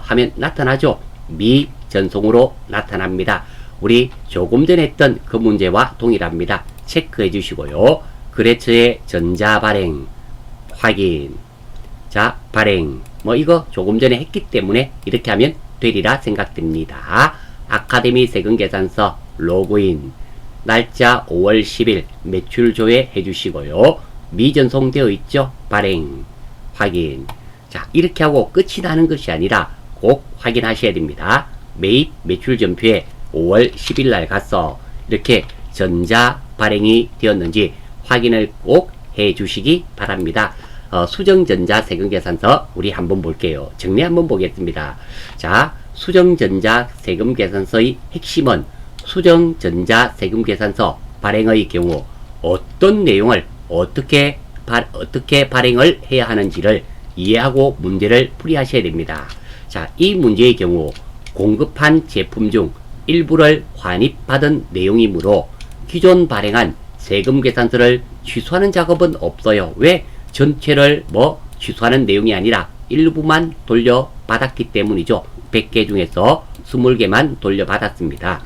하면 나타나죠. 미전송으로 나타납니다. 우리 조금 전에 했던 그 문제와 동일합니다. 체크해 주시고요. 거래처의 전자 발행 확인. 자, 발행 이거 조금 전에 했기 때문에 이렇게 하면 되리라 생각됩니다. 아카데미 세금 계산서 로그인 날짜 5월 10일 매출 조회 해주시고요. 미전송되어 있죠? 발행, 확인. 자, 이렇게 하고 끝이 나는 것이 아니라 꼭 확인하셔야 됩니다. 매입 매출전표에 5월 10일 날 가서 이렇게 전자 발행이 되었는지 확인을 꼭 해 주시기 바랍니다. 수정전자 세금계산서 우리 한번 볼게요. 정리 한번 보겠습니다. 자, 수정전자 세금계산서의 핵심은 수정전자 세금계산서 발행의 경우 어떤 내용을 어떻게 발행을 해야 하는지를 이해하고 문제를 풀이하셔야 됩니다. 자, 이 문제의 경우 공급한 제품 중 일부를 환입받은 내용이므로 기존 발행한 세금계산서를 취소하는 작업은 없어요. 왜? 전체를 취소하는 내용이 아니라 일부만 돌려받았기 때문이죠. 100개 중에서 20개만 돌려받았습니다.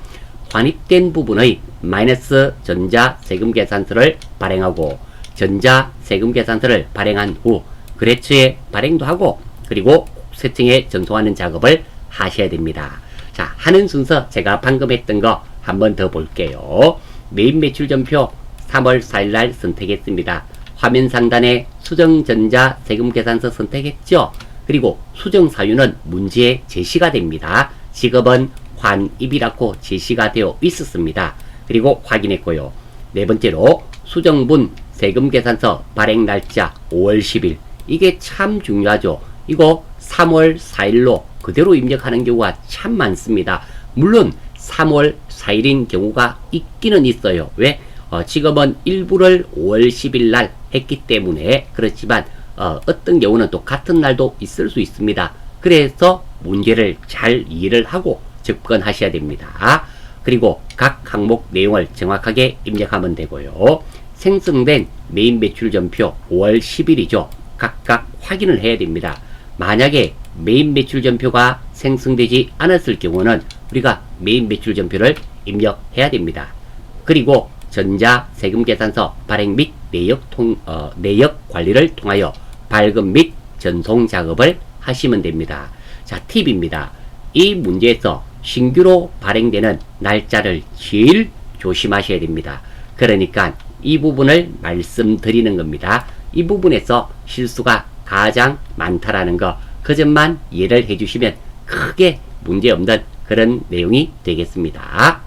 환입된 부분의 마이너스 전자 세금계산서를 발행하고 전자 세금계산서를 발행한 후 거래처에 발행도 하고 그리고 국세청에 전송하는 작업을 하셔야 됩니다. 자, 하는 순서 제가 방금 했던 거 한번 더 볼게요. 매입 매출전표 3월 4일 날 선택했습니다. 화면 상단에 수정전자 세금계산서 선택했죠. 그리고 수정사유는 문제에 제시가 됩니다. 직업은 환입이라고 제시가 되어 있었습니다. 그리고 확인했고요. 네 번째로 수정분 세금계산서 발행 날짜 5월 10일. 이게 참 중요하죠. 이거 3월 4일로 그대로 입력하는 경우가 참 많습니다. 물론 3월 4일인 경우가 있기는 있어요. 왜? 지금은 일부를 5월 10일 날 했기 때문에 그렇지만 어떤 경우는 또 같은 날도 있을 수 있습니다. 그래서 문제를 잘 이해를 하고 접근하셔야 됩니다. 그리고 각 항목 내용을 정확하게 입력하면 되고요. 생성된 매입 매출전표 5월 10일이죠. 각각 확인을 해야 됩니다. 만약에 매입 매출전표가 생성되지 않았을 경우는 우리가 매입 매출전표를 입력해야 됩니다. 그리고 전자 세금계산서 발행 및 내역 관리를 통하여 발급 및 전송 작업을 하시면 됩니다. 자, 팁입니다. 이 문제에서 신규로 발행되는 날짜를 제일 조심하셔야 됩니다. 그러니까 이 부분을 말씀드리는 겁니다. 이 부분에서 실수가 가장 많다라는 거, 그 점만 이해를 해주시면 크게 문제없는 그런 내용이 되겠습니다.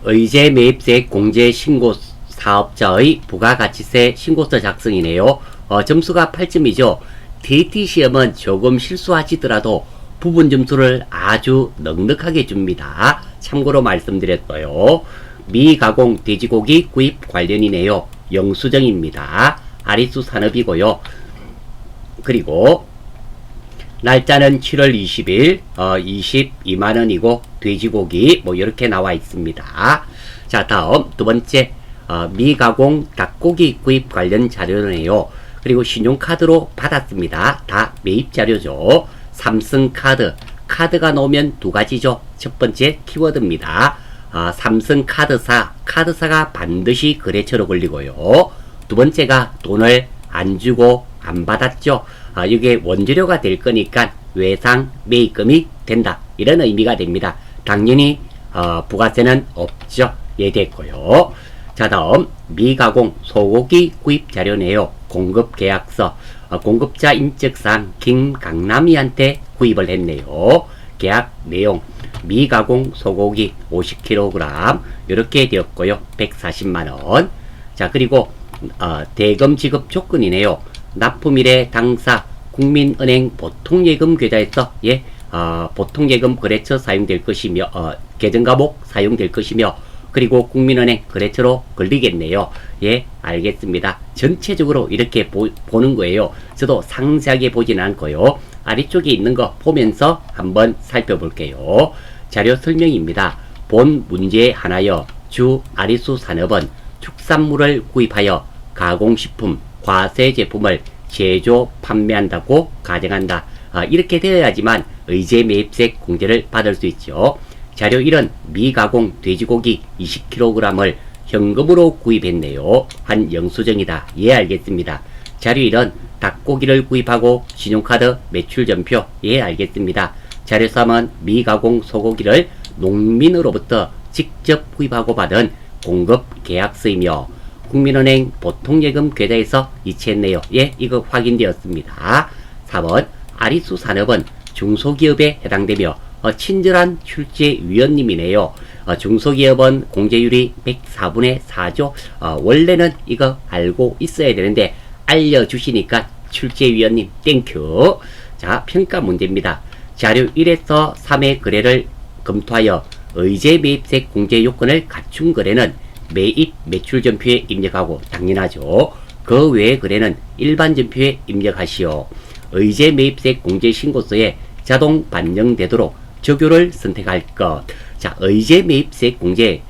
의제 매입세 공제 신고 사업자의 부가가치세 신고서 작성이네요. 점수가 8점이죠. DT 시험은 조금 실수하시더라도 부분 점수를 아주 넉넉하게 줍니다. 참고로 말씀드렸어요. 미가공 돼지고기 구입 관련이네요. 영수증입니다. 아리수 산업이고요. 그리고 날짜는 7월 20일 22만원이고 돼지고기 이렇게 나와 있습니다. 자, 다음 두 번째 미가공 닭고기 구입 관련 자료네요. 그리고 신용카드로 받았습니다. 다 매입 자료죠. 삼성카드, 카드가 나오면 두 가지죠. 첫 번째 키워드입니다. 삼성카드사, 카드사가 반드시 거래처로 걸리고요. 두 번째가 돈을 안 주고 안 받았죠. 이게 원재료가 될 거니까 외상 매입금이 된다, 이런 의미가 됩니다. 당연히 부가세는 없죠. 예, 됐고요. 자, 다음 미가공 소고기 구입 자료네요. 공급 계약서, 공급자 인적사항 김강남이한테 구입을 했네요. 계약 내용 미가공 소고기 50kg 이렇게 되었고요. 140만원. 자, 그리고 대금 지급 조건이네요. 납품일에 당사 국민은행 보통예금 계좌에서 보통예금 거래처 사용될 것이며 계정과목 사용될 것이며 그리고 국민은행 거래처로 걸리겠네요. 예, 알겠습니다. 전체적으로 이렇게 보는 거예요. 저도 상세하게 보진 않고요. 아래쪽에 있는 거 보면서 한번 살펴볼게요. 자료 설명입니다. 본 문제에 한하여 주 아리수 산업은 축산물을 구입하여 가공식품, 과세 제품을 제조, 판매한다고 가정한다. 이렇게 되어야지만 의제 매입세 공제를 받을 수 있죠. 자료 1은 미가공 돼지고기 20kg을 현금으로 구입했네요. 한 영수증이다. 예, 알겠습니다. 자료 1은 닭고기를 구입하고 신용카드 매출전표. 예, 알겠습니다. 자료 3은 미가공 소고기를 농민으로부터 직접 구입하고 받은 공급 계약서이며 국민은행 보통예금 계좌에서 이체했네요. 예, 이거 확인되었습니다. 4번 아리수 산업은 중소기업에 해당되며 친절한 출제위원님이네요. 중소기업은 공제율이 104분의 4죠. 원래는 이거 알고 있어야 되는데 알려주시니까 출제위원님 땡큐. 자, 평가 문제입니다. 자료 1에서 3의 거래를 검토하여 의제 매입세 공제 요건을 갖춘 거래는 매입 매출 전표에 입력하고 당연하죠. 그 외의 거래는 일반 전표에 입력하시오. 의제 매입세 공제 신고서에 자동 반영되도록 적요를 선택할 것. 자, 의제 매입세 공제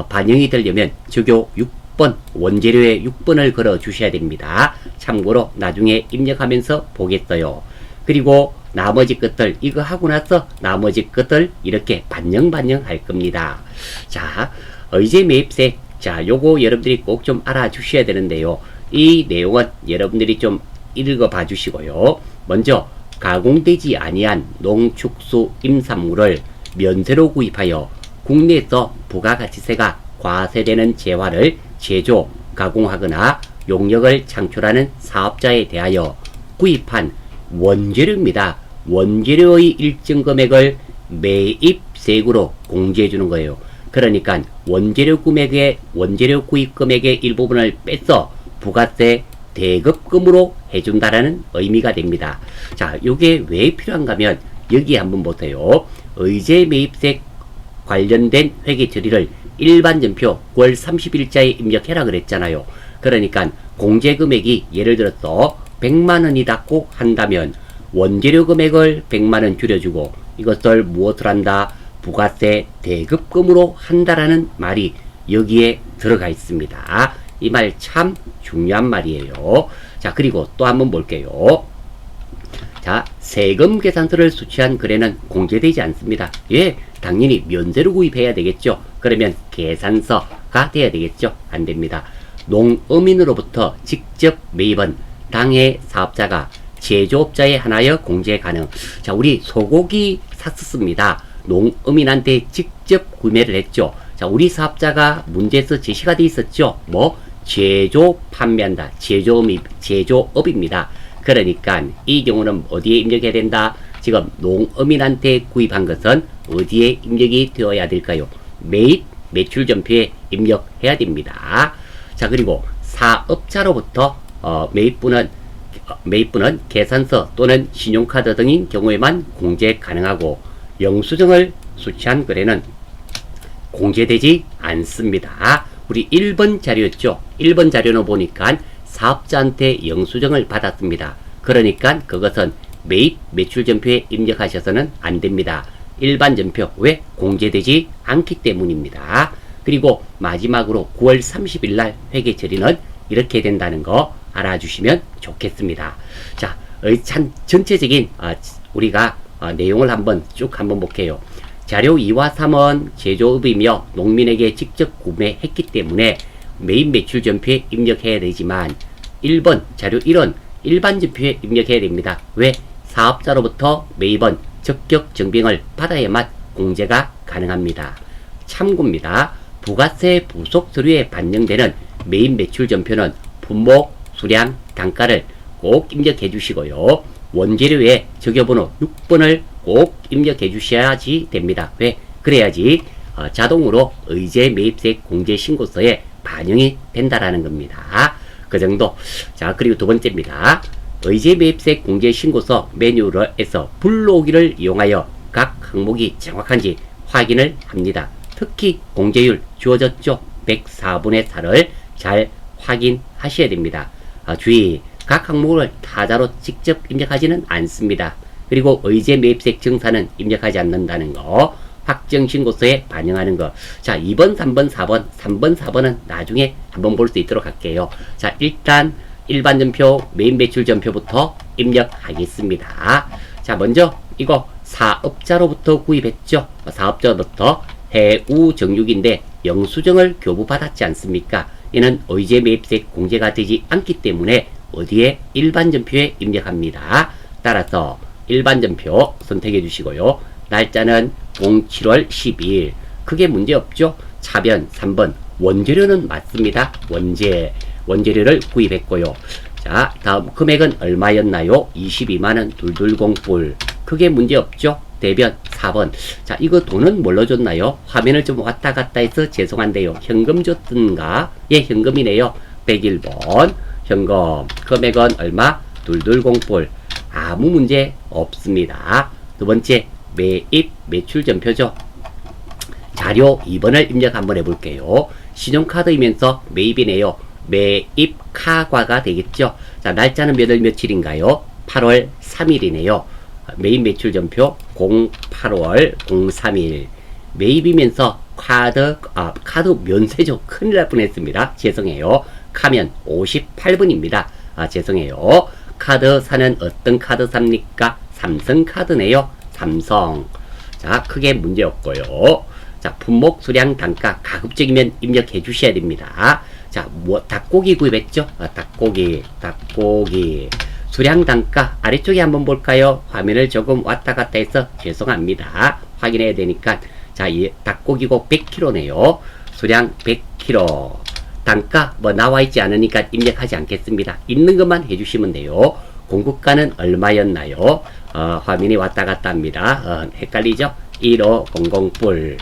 반영이 되려면 적요 6번 원재료에 6번을 걸어 주셔야 됩니다. 참고로 나중에 입력하면서 보겠어요. 그리고 나머지 것들 이거 하고 나서 나머지 것들 이렇게 반영할 겁니다. 자, 의제 매입세, 자, 요거 여러분들이 꼭 좀 알아주셔야 되는데요. 이 내용은 여러분들이 좀 읽어봐 주시고요. 먼저 가공되지 아니한 농축수 임산물을 면세로 구입하여 국내에서 부가가치세가 과세되는 재화를 제조, 가공하거나 용역을 창출하는 사업자에 대하여 구입한 원재료입니다. 원재료의 일정 금액을 매입세액으로 공제해 주는 거예요. 그러니까 원재료 구매액의 원재료 구입 금액의 일부분을 빼서 부가세 대급금으로 해준다라는 의미가 됩니다. 자, 요게 왜 필요한가 하면 여기 한번 보세요. 의제 매입세 관련된 회계 처리를 일반 전표 9월 30일자에 입력해라 그랬잖아요. 그러니까 공제 금액이 예를 들어서 100만원이다고 한다면 원재료 금액을 100만원 줄여주고 이것을 무엇을 한다? 부가세 대급금으로 한다라는 말이 여기에 들어가 있습니다. 이 말 참 중요한 말이에요. 자, 그리고 또 한번 볼게요. 자, 세금 계산서를 수취한 거래는 공제되지 않습니다. 예, 당연히 면세로 구입해야 되겠죠. 그러면 계산서가 돼야 되겠죠. 안 됩니다. 농어민으로부터 직접 매입은 당해 사업자가 제조업자에 한하여 공제 가능. 자, 우리 소고기 샀었습니다. 농어민한테 직접 구매를 했죠. 자, 우리 사업자가 문제에서 제시가 돼 있었죠. 뭐 제조 판매한다. 제조업입니다. 그러니까 이 경우는 어디에 입력해야 된다? 지금 농어민한테 구입한 것은 어디에 입력이 되어야 될까요? 매입 매출 전표에 입력해야 됩니다. 자, 그리고 사업자로부터 매입분은 계산서 또는 신용카드 등인 경우에만 공제 가능하고 영수증을 수취한 거래는 공제되지 않습니다. 우리 1번 자료였죠. 1번 자료는 보니까 사업자한테 영수증을 받았습니다. 그러니까 그것은 매입 매출 전표에 입력하셔서는 안 됩니다. 일반 전표 왜 공제되지 않기 때문입니다. 그리고 마지막으로 9월 30일 날 회계 처리는 이렇게 된다는 거 알아주시면 좋겠습니다. 자, 전체적인 우리가 내용을 한번 볼게요. 자료 2와 3은 제조업이며 농민에게 직접 구매했기 때문에 매입 매출 전표에 입력해야 되지만 1번 자료 1은 일반 전표에 입력해야 됩니다. 왜? 사업자로부터 매입은 적격 증빙을 받아야만 공제가 가능합니다. 참고입니다. 부가세 부속 서류에 반영되는 매입 매출 전표는 품목, 수량, 단가를 꼭 입력해 주시고요. 원재료에 적요번호 6번을 꼭 입력해 주셔야지 됩니다. 왜? 그래야지 자동으로 의제 매입세 공제 신고서에 반영이 된다라는 겁니다. 그 정도. 자, 그리고 두 번째입니다. 의제 매입세 공제 신고서 메뉴에서 불러오기를 이용하여 각 항목이 정확한지 확인을 합니다. 특히 공제율 주어졌죠. 104분의 4를 잘 확인하셔야 됩니다. 주의, 각 항목을 타자로 직접 입력하지는 않습니다. 그리고 의제 매입세 증사는 입력하지 않는다는 거, 확정 신고서에 반영하는 거. 자, 2번, 3번, 4번, 3번, 4번은 나중에 한번 볼 수 있도록 할게요. 자, 일단 일반 전표, 매입 매출 전표부터 입력하겠습니다. 자, 먼저 이거 사업자로부터 구입했죠. 사업자로부터 해우 정육인데 영수증을 교부받았지 않습니까? 이는 의제 매입세 공제가 되지 않기 때문에 어디에? 일반 전표에 입력합니다. 따라서 일반 전표 선택해 주시고요. 날짜는 07월 12일. 크게 문제 없죠? 차변 3번 원재료는 맞습니다. 원재료를 구입했고요. 자, 다음 금액은 얼마였나요? 22만원 둘둘공불. 크게 문제 없죠? 대변 4번. 자, 이거 돈은 뭘로 줬나요? 화면을 좀 왔다 갔다 해서 죄송한데요. 현금 줬던가? 예, 현금이네요. 101번. 현금. 금액은 얼마? 둘둘공불. 아무 문제 없습니다. 두 번째, 매입 매출 전표죠. 자료 2번을 입력 한번 해볼게요. 신용카드이면서 매입이네요. 매입 카과가 되겠죠. 자, 날짜는 몇 월 며칠인가요? 8월 3일이네요. 매입 매출 전표 08월 03일. 매입이면서 카드 면세죠. 큰일 날 뻔했습니다. 죄송해요. 카면 58분입니다. 죄송해요. 카드 사는 어떤 카드 삽니까? 삼성카드네요. 삼성. 자, 크게 문제 없고요. 자, 품목, 수량, 단가 가급적이면 입력해 주셔야 됩니다. 자, 닭고기 구입했죠? 닭고기. 수량, 단가 아래쪽에 한번 볼까요? 화면을 조금 왔다 갔다 해서 죄송합니다. 확인해야 되니까. 자, 이 닭고기고 100kg네요. 수량 100kg. 단가 나와 있지 않으니까 입력하지 않겠습니다. 있는 것만 해주시면 돼요. 공급가는 얼마였나요? 화면이 왔다 갔다 합니다. 헷갈리죠? 1500불.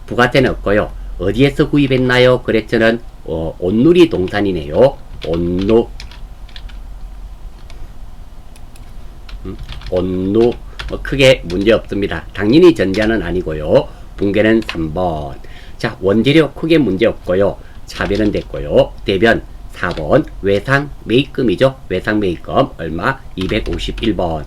부가세는 없고요. 어디에서 구입했나요? 그랬저는 온누리 동산이네요. 온누 크게 문제 없습니다. 당연히 전자는 아니고요. 붕괴는 3번. 자, 원재료 크게 문제 없고요. 차변은 됐고요. 대변 4번. 외상 매입금이죠. 외상 매입금 얼마? 251번.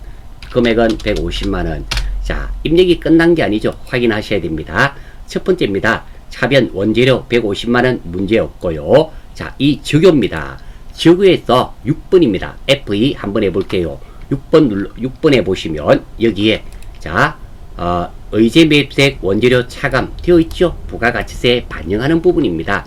금액은 150만원. 자, 입력이 끝난 게 아니죠. 확인하셔야 됩니다. 첫 번째입니다. 차변 원재료 150만원 문제 없고요. 자, 이 적요입니다. 적요에서 6번입니다. F2 한번 해볼게요. 6번에 보시면 여기에 자, 의제 매입세 원재료 차감 되어 있죠. 부가가치세에 반영하는 부분입니다.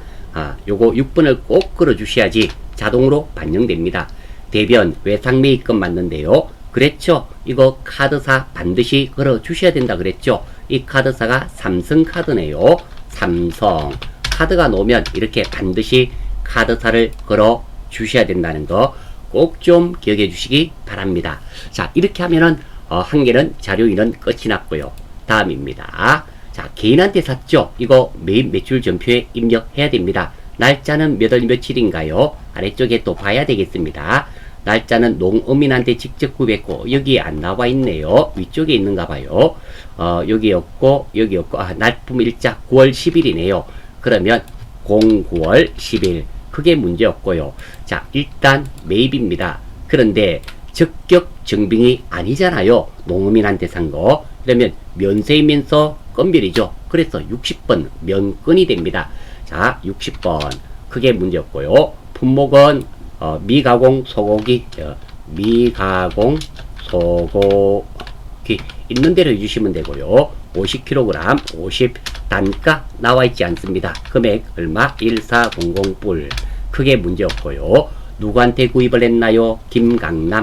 요거 6번을 꼭 걸어주셔야지 자동으로 반영됩니다. 대변 외상 매입금 맞는데요. 그랬죠. 이거 카드사 반드시 걸어주셔야 된다 그랬죠. 이 카드사가 삼성카드네요. 삼성. 카드가 나오면 이렇게 반드시 카드사를 걸어주셔야 된다는 거 꼭 좀 기억해 주시기 바랍니다. 자, 이렇게 하면은 한 개는 자료인은 끝이 났고요. 다음입니다. 자, 개인한테 샀죠. 이거 매입 매출 전표에 입력해야 됩니다. 날짜는 몇 월 며칠인가요? 아래쪽에 또 봐야 되겠습니다. 날짜는 농어민한테 직접 구입했고 여기에 안 나와 있네요. 위쪽에 있는가 봐요. 여기 없고 납품 일자 9월 10일이네요. 그러면 09월 10일. 크게 문제 없고요. 자, 일단 매입입니다. 그런데 적격 증빙이 아니잖아요. 농어민한테 산 거. 그러면 면세이면서 건별이죠. 그래서 60번 면건이 됩니다. 자, 60번 크게 문제 없고요. 품목은 미가공 소고기 있는 대로 해주시면 되고요. 50kg 50 단가 나와 있지 않습니다. 금액 얼마? 1400불. 크게 문제 없고요. 누구한테 구입을 했나요? 김강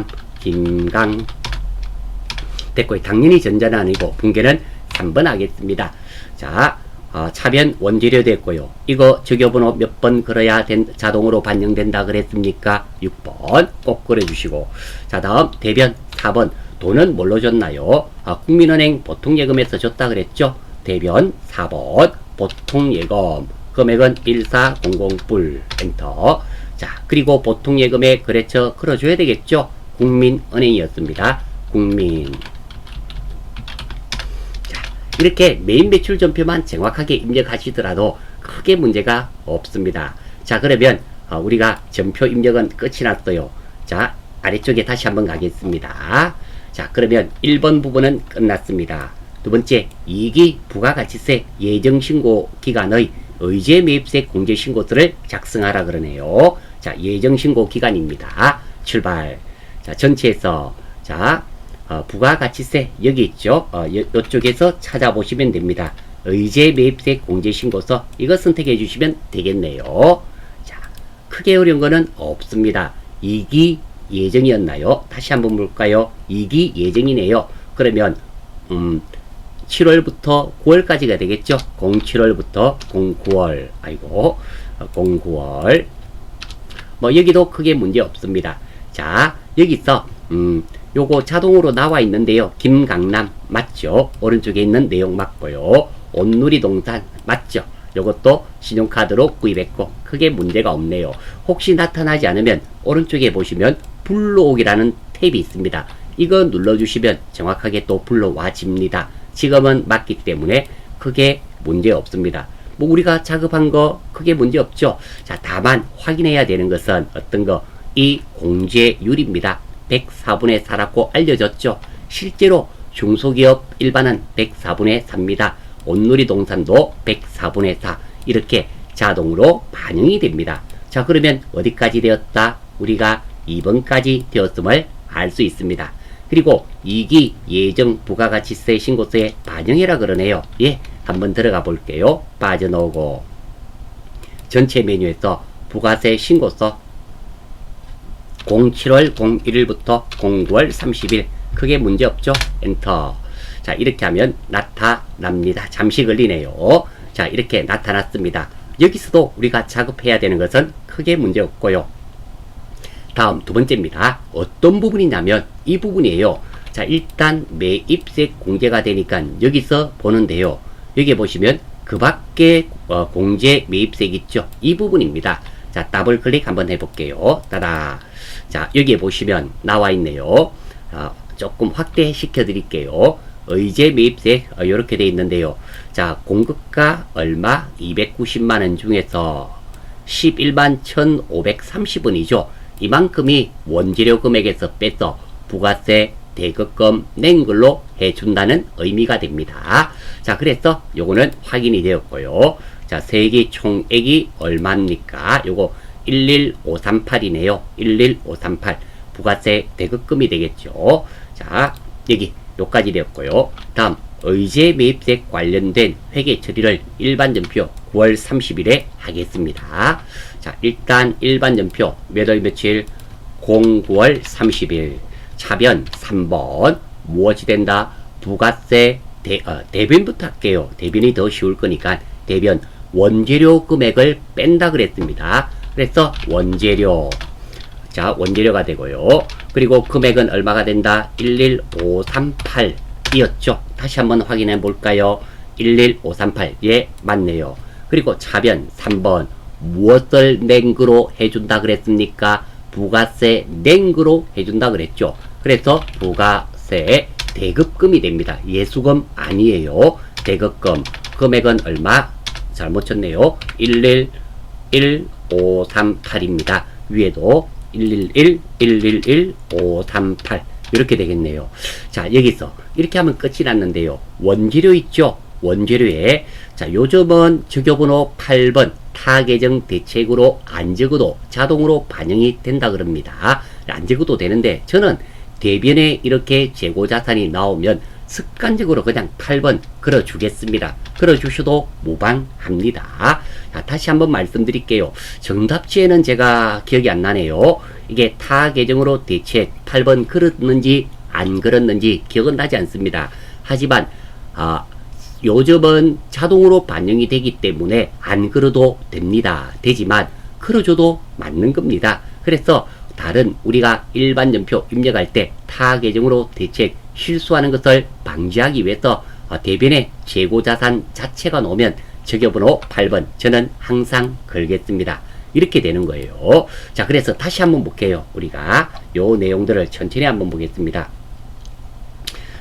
됐고요. 당연히 전자는 아니고 붕괴는 3번 하겠습니다. 자, 차변 원재료 됐고요. 이거 적요번호 몇 번 걸어야 자동으로 반영된다 그랬습니까? 6번 꼭 걸어주시고. 자, 다음 대변 4번. 돈은 뭘로 줬나요? 국민은행 보통예금에서 줬다 그랬죠? 대변 4번 보통예금 금액은 1400불 엔터. 자, 그리고 보통예금에 거래처 걸어줘야 되겠죠? 국민은행이었습니다. 국민. 자, 이렇게 매입 매출 전표만 정확하게 입력하시더라도 크게 문제가 없습니다. 자, 그러면 우리가 전표 입력은 끝이 났어요. 자, 아래쪽에 다시 한번 가겠습니다. 자, 그러면 1번 부분은 끝났습니다. 두 번째, 2기 부가가치세 예정신고 기간의 의제 매입세 공제신고서를 작성하라 그러네요. 자, 예정신고 기간입니다. 출발. 자, 전체에서 자, 부가가치세 여기 있죠. 이쪽에서 찾아보시면 됩니다. 의제 매입세 공제신고서 이거 선택해 주시면 되겠네요. 자, 크게 어려운 거는 없습니다. 2기 예정이었나요? 다시 한번 볼까요? 2기 예정이네요. 그러면 07월부터 9월까지가 되겠죠. 07월부터 09월, 아이고, 09월. 뭐, 여기도 크게 문제 없습니다. 자, 여기서, 요거 자동으로 나와 있는데요. 김강남, 맞죠? 오른쪽에 있는 내용 맞고요. 온누리 동산, 맞죠? 요것도 신용카드로 구입했고, 크게 문제가 없네요. 혹시 나타나지 않으면, 오른쪽에 보시면, 불러오기라는 탭이 있습니다. 이거 눌러주시면 정확하게 또 불러와집니다. 지금은 맞기 때문에 크게 문제 없습니다. 뭐 우리가 작업한 거 크게 문제 없죠. 자, 다만 확인해야 되는 것은 어떤 거? 이 공제율입니다. 104분의 4라고 알려졌죠. 실제로 중소기업 일반은 104분의 4입니다. 온누리 동산도 104분의 4 이렇게 자동으로 반영이 됩니다. 자, 그러면 어디까지 되었다? 우리가 2번까지 되었음을 알 수 있습니다. 그리고 2기 예정 부가가치세 신고서에 반영해라 그러네요. 예, 한번 들어가 볼게요. 빠져나오고 전체 메뉴에서 부가세 신고서 07월 01일부터 09월 30일 크게 문제 없죠? 엔터. 자, 이렇게 하면 나타납니다. 잠시 걸리네요. 자, 이렇게 나타났습니다. 여기서도 우리가 작업해야 되는 것은 크게 문제 없고요. 다음 두 번째입니다. 어떤 부분이냐면 이 부분이에요. 자, 일단 매입세 공제가 되니까 여기서 보는데요. 여기 보시면 그 밖에 공제 매입세 있죠. 이 부분입니다. 자, 더블 클릭 한번 해볼게요. 따다. 자, 여기에 보시면 나와 있네요. 조금 확대시켜 드릴게요. 의제 매입세 이렇게 돼 있는데요. 자, 공급가 얼마? 290만원 중에서 11만 1530원이죠. 이만큼이 원재료 금액에서 빼서 부가세 대급금 낸 걸로 해준다는 의미가 됩니다. 자, 그래서 요거는 확인이 되었고요. 자, 세기 총액이 얼마입니까? 요거 11538이네요. 11538 부가세 대급금이 되겠죠. 자, 여기 요까지 되었고요. 다음 의제 매입세 관련된 회계 처리를 일반전표 9월 30일에 하겠습니다. 자, 일단 일반전표 몇 월 며칠 09월 30일 차변 3번 무엇이 된다? 부가세 대변부터 할게요. 대변이 더 쉬울 거니까 대변 원재료 금액을 뺀다 그랬습니다. 그래서 원재료, 자, 원재료가 되고요. 그리고 금액은 얼마가 된다? 11538 이었죠. 다시 한번 확인해 볼까요? 11538 예, 맞네요. 그리고 차변 3번 무엇을 냉그로 해준다 그랬습니까? 부가세 냉그로 해준다 그랬죠. 그래서 부가세 대급금이 됩니다. 예수금 아니에요. 대급금 금액은 얼마? 잘못 쳤네요. 111538입니다. 위에도 111538 이렇게 되겠네요. 자, 여기서 이렇게 하면 끝이 났는데요. 원재료 있죠? 원재료에 자, 요즘은 적요번호 8번 타계정 대책으로 안 적어도 자동으로 반영이 된다 그럽니다. 안 적어도 되는데 저는 대변에 이렇게 재고자산이 나오면 습관적으로 그냥 8번 걸어주겠습니다. 걸어주셔도 무방합니다. 자, 다시 한번 말씀드릴게요. 정답지에는 제가 기억이 안 나네요. 이게 타 계정으로 대책 8번 걸었는지 안 걸었는지 기억은 나지 않습니다. 하지만 요즘은 자동으로 반영이 되기 때문에 안 걸어도 됩니다. 되지만 걸어줘도 맞는 겁니다. 그래서 다른 우리가 일반 전표 입력할 때 타 계정으로 대책 실수하는 것을 방지하기 위해서 대변에 재고자산 자체가 나오면 적요번호 8번 저는 항상 걸겠습니다. 이렇게 되는 거예요. 자, 그래서 다시 한번 볼게요. 우리가 요 내용들을 천천히 한번 보겠습니다.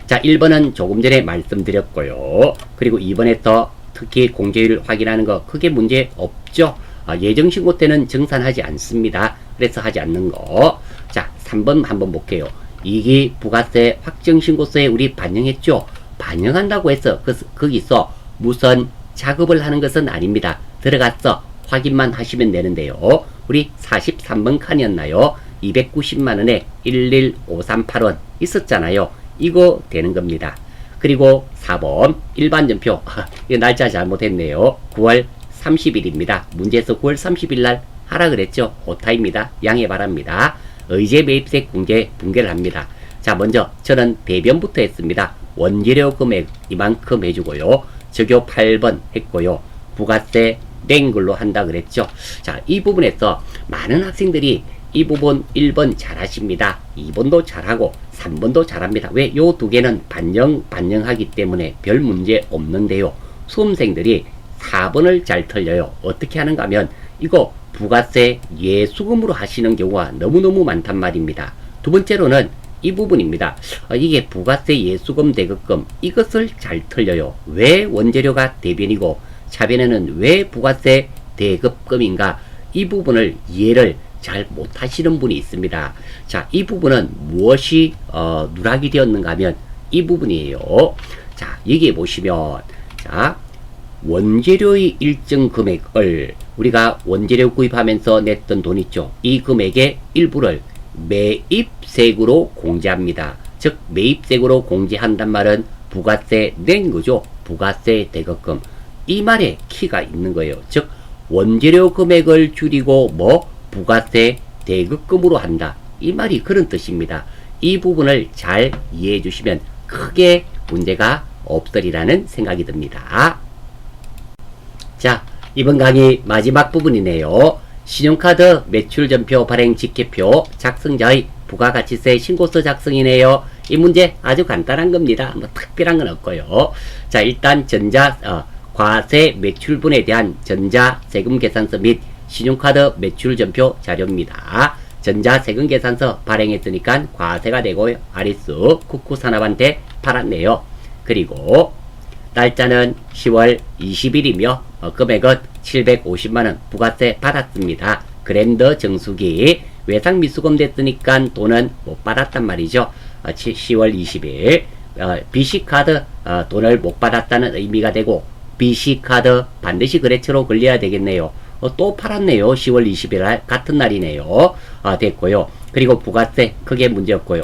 자, 1번은 조금 전에 말씀드렸고요. 그리고 2번에서 특히 공제율 확인하는 거 크게 문제 없죠. 예정신고 때는 정산하지 않습니다. 그래서 하지 않는 거. 자, 3번 한번 볼게요. 2기 부가세 확정신고서에 우리 반영했죠. 반영한다고 해서 거기서 무슨 작업을 하는 것은 아닙니다. 들어가서 확인만 하시면 되는데요. 우리 43번 칸이었나요? 290만원에 11538원 있었잖아요. 이거 되는 겁니다. 그리고 4번 일반전표 이거 날짜 잘못했네요. 9월 30일입니다. 문제에서 9월 30일 날 하라 그랬죠. 오타입니다. 양해 바랍니다. 의제 매입세 공제 붕괴를 합니다. 자, 먼저 저는 대변부터 했습니다. 원재료 금액 이만큼 해주고요. 적요 8번 했고요. 부가세 낸 걸로 한다 그랬죠. 자, 이 부분에서 많은 학생들이 이 부분 1번 잘하십니다. 2번도 잘하고 3번도 잘합니다. 왜? 요 두 개는 반영하기 때문에 별 문제 없는데요. 수험생들이 4번을 잘 틀려요. 어떻게 하는가 하면 이거 부가세 예수금으로 하시는 경우가 너무너무 많단 말입니다. 두 번째로는 이 부분입니다. 이게 부가세 예수금 대급금 이것을 잘 틀려요. 왜 원재료가 대변이고 차변에는 왜 부가세 대급금인가? 이 부분을 이해를 잘 못하시는 분이 있습니다. 자, 이 부분은 무엇이 누락이 되었는가 하면 이 부분이에요. 자, 여기에 보시면 자, 원재료의 일정 금액을 우리가 원재료 구입하면서 냈던 돈 있죠. 이 금액의 일부를 매입세금으로 공제합니다. 즉 매입세금으로 공제한단 말은 부가세 낸 거죠. 부가세 대급금. 이 말에 키가 있는 거예요. 즉 원재료 금액을 줄이고 뭐 부가세 대급금으로 한다. 이 말이 그런 뜻입니다. 이 부분을 잘 이해해 주시면 크게 문제가 없으리라는 생각이 듭니다. 자, 이번 강의 마지막 부분이네요. 신용카드 매출전표 발행 직계표 작성자의 부가가치세 신고서 작성이네요. 이 문제 아주 간단한 겁니다. 뭐 특별한 건 없고요. 자, 일단 과세 매출분에 대한 전자세금계산서 및 신용카드 매출전표 자료입니다. 전자세금계산서 발행했으니까 과세가 되고요. 아리수 쿠쿠산업한테 팔았네요. 그리고 날짜는 10월 20일이며 금액은 750만원 부가세 받았습니다. 그랜드 정수기 외상 미수금 됐으니까 돈은 못 받았단 말이죠. 10월 20일 BC카드 돈을 못 받았다는 의미가 되고 BC카드 반드시 거래처로 걸려야 되겠네요. 또 팔았네요. 10월 20일 같은 날이네요. 됐고요. 그리고 부가세 크게 문제 없고요.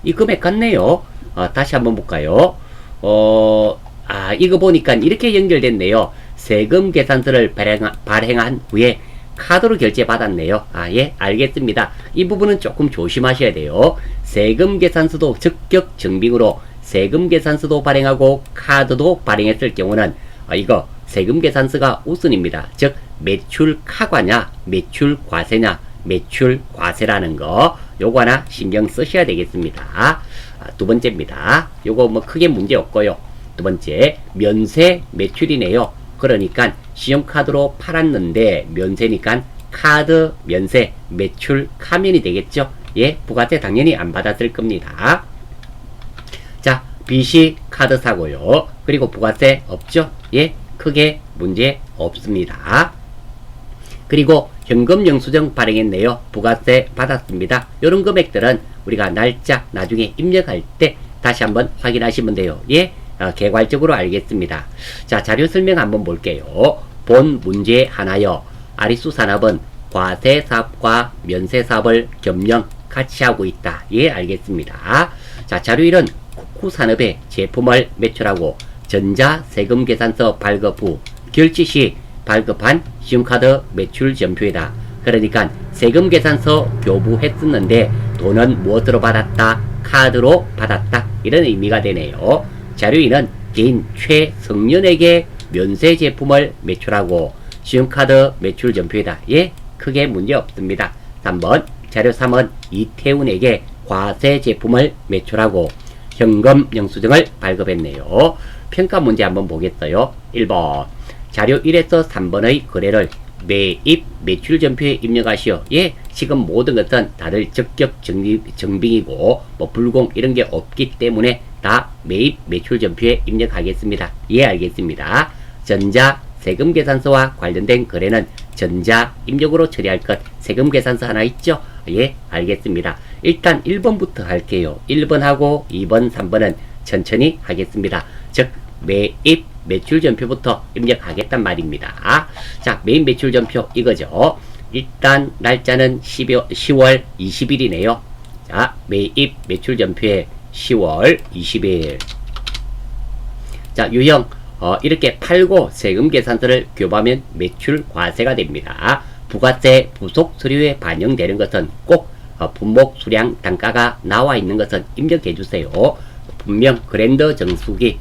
이 금액 같네요. 다시 한번 볼까요? 이거 보니까 이렇게 연결됐네요. 세금 계산서를 발행한 후에 카드로 결제 받았네요. 예, 알겠습니다. 이 부분은 조금 조심하셔야 돼요. 세금 계산서도 적격 증빙으로 세금 계산서도 발행하고 카드도 발행했을 경우는 이거 세금 계산서가 우선입니다. 즉 매출 카과냐 매출 과세냐 매출 과세라는 거 요거 하나 신경 쓰셔야 되겠습니다. 두 번째입니다. 요거 뭐 크게 문제 없고요. 두 번째 면세 매출이네요. 그러니까 신용카드로 팔았는데 면세니까 카드 면세 매출 카면이 되겠죠. 예, 부가세 당연히 안 받았을 겁니다. 자, BC 카드 사고요. 그리고 부가세 없죠. 예, 크게 문제 없습니다. 그리고 현금 영수증 발행했네요. 부가세 받았습니다. 이런 금액들은 우리가 날짜 나중에 입력할 때 다시 한번 확인하시면 돼요. 예, 개괄적으로 알겠습니다. 자, 자료 설명 한번 볼게요. 본 문제 하나요. 아리수 산업은 과세 사업과 면세 사업을 겸용 같이 하고 있다. 예, 알겠습니다. 자, 자료 1은 쿠쿠 산업의 제품을 매출하고 전자세금 계산서 발급 후 결제 시 발급한 신용카드 매출 전표이다. 그러니까 세금 계산서 교부했었는데 돈은 무엇으로 받았다? 카드로 받았다. 이런 의미가 되네요. 자료 2는 개인 최성년에게 면세 제품을 매출하고 신용카드 매출 전표이다. 예, 크게 문제 없습니다. 3번 자료 3은 이태훈에게 과세 제품을 매출하고 현금 영수증을 발급했네요. 평가 문제 한번 보겠어요. 1번 자료 1에서 3번의 거래를 매입 매출 전표에 입력하시오. 예, 지금 모든 것은 다들 적격 증빙이고 뭐 불공 이런 게 없기 때문에 다 매입 매출 전표에 입력하겠습니다. 예, 알겠습니다. 전자 세금 계산서와 관련된 거래는 전자 입력으로 처리할 것 세금 계산서 하나 있죠? 예, 알겠습니다. 일단 1번부터 할게요. 1번하고 2번, 3번은 천천히 하겠습니다. 즉 매입 매출 전표부터 입력하겠단 말입니다. 자, 매입 매출 전표 이거죠. 일단 날짜는 10월 20일이네요. 자, 매입 매출 전표에 10월 20일. 자, 유형 이렇게 팔고 세금 계산서를 교부하면 매출 과세가 됩니다. 부가세 부속 서류에 반영되는 것은 꼭 분목 수량 단가가 나와 있는 것은 입력해 주세요. 분명 그랜더 정수기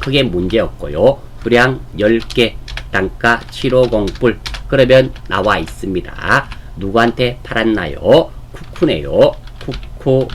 크게 문제였고요. 수량 10개, 단가 750불. 그러면 나와 있습니다. 누구한테 팔았나요? 쿠쿠네요. 쿠쿠.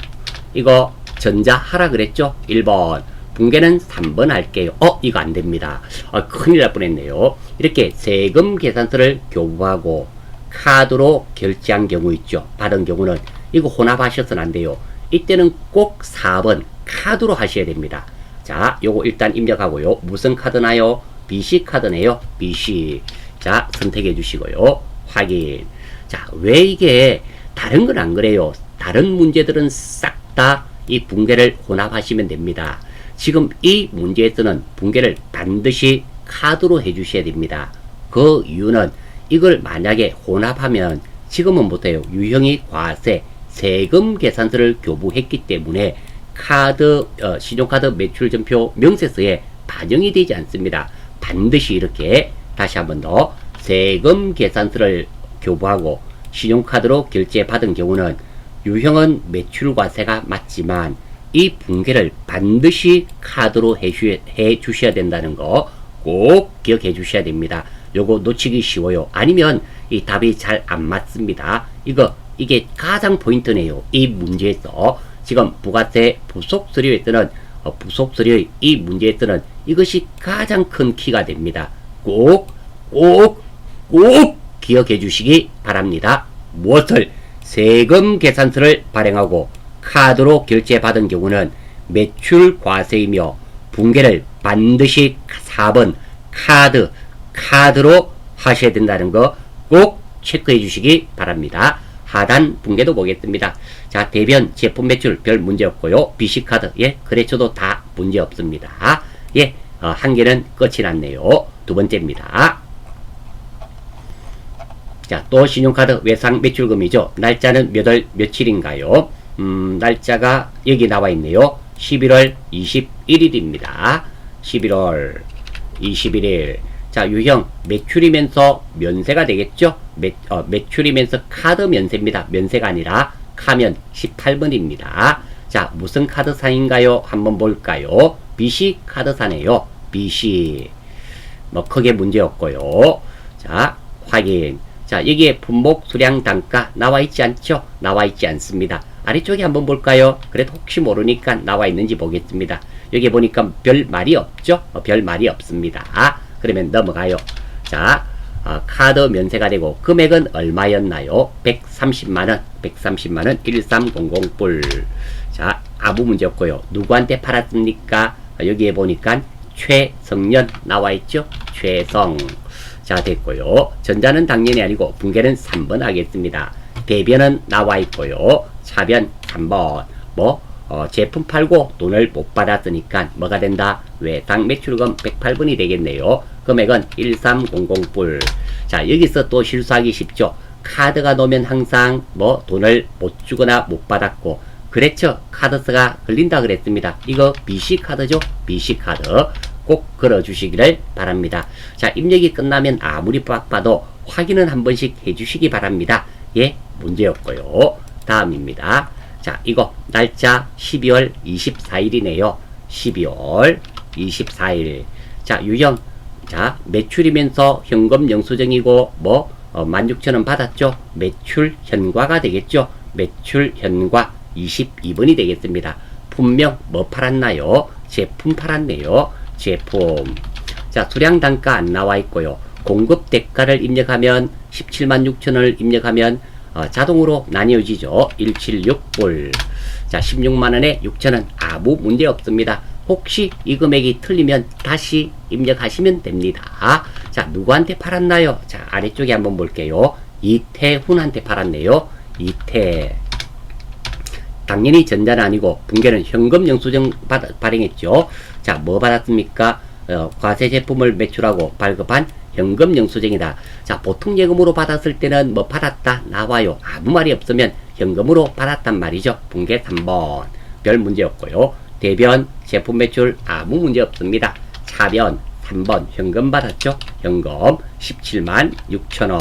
이거 전자 하라 그랬죠? 1번. 붕괴는 3번 할게요. 이거 안 됩니다. 큰일 날 뻔했네요. 이렇게 세금 계산서를 교부하고 카드로 결제한 경우 있죠. 받은 경우는 이거 혼합하셔서는 안 돼요. 이때는 꼭 4번 카드로 하셔야 됩니다. 자, 요거 일단 입력하고요. 무슨 카드나요? BC 카드네요. BC. 자, 선택해 주시고요. 확인. 자, 왜 이게 다른 건 안 그래요. 다른 문제들은 싹 다 이 붕괴를 혼합하시면 됩니다. 지금 이 문제에서는 붕괴를 반드시 카드로 해주셔야 됩니다. 그 이유는 이걸 만약에 혼합하면 지금은 못해요. 유형이 과세, 세금 계산서를 교부했기 때문에 카드, 신용카드 매출전표 명세서에 반영이 되지 않습니다. 반드시 이렇게 다시 한번 더 세금 계산서를 교부하고 신용카드로 결제받은 경우는 유형은 매출과세가 맞지만 이 붕괴를 반드시 카드로 해 주셔야 된다는 거 꼭 기억해 주셔야 됩니다. 요거 놓치기 쉬워요. 아니면 이 답이 잘 안 맞습니다. 이게 가장 포인트네요. 이 문제에서 지금 부가세 부속수료에서는 부속수료의 이 문제에서는 이것이 가장 큰 키가 됩니다. 꼭 기억해 주시기 바랍니다. 무엇을? 세금 계산서를 발행하고 카드로 결제받은 경우는 매출 과세이며 붕괴를 반드시 4번 카드로 하셔야 된다는 거 꼭 체크해 주시기 바랍니다. 하단 붕괴도 보겠습니다. 자, 대변 제품 매출 별 문제 없고요. BC카드, 거래처도 다 문제 없습니다. 한 개는 끝이 났네요. 두 번째입니다. 자, 또 신용카드 외상 매출금이죠. 날짜는 몇 월 며칠인가요? 날짜가 여기 나와 있네요. 11월 21일입니다. 11월 21일. 자, 유형 매출이면서 면세가 되겠죠? 매출이면서 카드 면세입니다. 면세가 아니라 카면 18번입니다. 자, 무슨 카드사인가요? 한번 볼까요? BC 카드사네요. BC. 크게 문제 없고요. 자, 확인. 자, 여기에 품목, 수량, 단가 나와 있지 않죠? 나와 있지 않습니다. 아래쪽에 한번 볼까요? 그래도 혹시 모르니까 나와 있는지 보겠습니다. 여기 보니까 별 말이 없죠? 별 말이 없습니다. 그러면 넘어가요. 자, 카드 면세가 되고 금액은 얼마였나요? 130만원, 130만원 1300불. 자, 아무 문제 없고요. 누구한테 팔았습니까? 여기에 보니까 최성년 나와 있죠? 최성. 자, 됐고요. 전자는 당연히 아니고 붕괴는 3번 하겠습니다. 대변은 나와 있고요. 차변 3번. 제품 팔고 돈을 못 받았으니까 뭐가 된다? 외상 매출금 108번이 되겠네요. 금액은 1300불. 자, 여기서 또 실수하기 쉽죠. 카드가 놓으면 항상 돈을 못 주거나 못 받았고, 그랬죠. 카드스가 걸린다 그랬습니다. 이거 BC카드죠. BC카드. 꼭 걸어주시기를 바랍니다. 자, 입력이 끝나면 아무리 바빠도 확인은 한 번씩 해주시기 바랍니다. 문제였고요. 다음입니다. 자, 이거 날짜 12월 24일이네요. 12월 24일. 자, 유형. 자, 매출이면서 현금 영수증이고 16,000원 받았죠. 매출 현과가 되겠죠. 매출 현과 22번이 되겠습니다. 분명 팔았나요? 제품 팔았네요. 제품. 자, 수량 단가 안 나와 있고요. 공급 대가를 입력하면 176,000원을 입력하면 자동으로 나뉘어지죠. 176불. 자, 16만원에 6,000원 아무 문제 없습니다. 혹시 이 금액이 틀리면 다시 입력하시면 됩니다. 자, 누구한테 팔았나요? 자, 아래쪽에 한번 볼게요. 이태훈한테 팔았네요. 이태. 당연히 전자는 아니고 붕괴는 현금 영수증 발행했죠. 자, 뭐 받았습니까? 과세 제품을 매출하고 발급한 현금 영수증이다. 자, 보통 예금으로 받았을 때는 받았다 나와요. 아무 말이 없으면 현금으로 받았단 말이죠. 붕괴 3번. 별 문제 없고요. 대변 제품 매출 아무 문제 없습니다. 차변 3번 현금 받았죠. 현금 17만 6천원.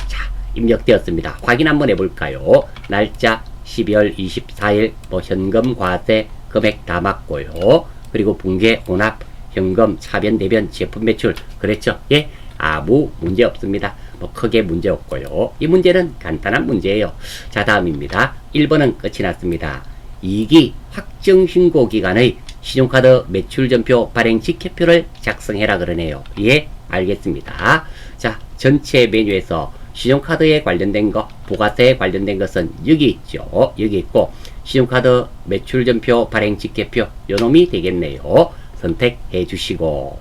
자, 입력되었습니다. 확인 한번 해볼까요? 날짜 12월 24일 뭐 현금 과세 금액 다 맞고요. 그리고 분계 혼합 현금 차변 대변 제품 매출 그랬죠. 예, 아무 문제 없습니다. 뭐 크게 문제 없고요. 이 문제는 간단한 문제예요. 자, 다음입니다. 1번은 끝이 났습니다. 2기 확정 신고 기간의 신용카드 매출전표 발행 직계표를 작성해라 그러네요. 예, 알겠습니다. 자, 전체 메뉴에서 신용카드에 관련된 거, 부가세에 관련된 것은 여기 있죠. 여기 있고 신용카드 매출전표 발행 직계표 요놈이 되겠네요. 선택해 주시고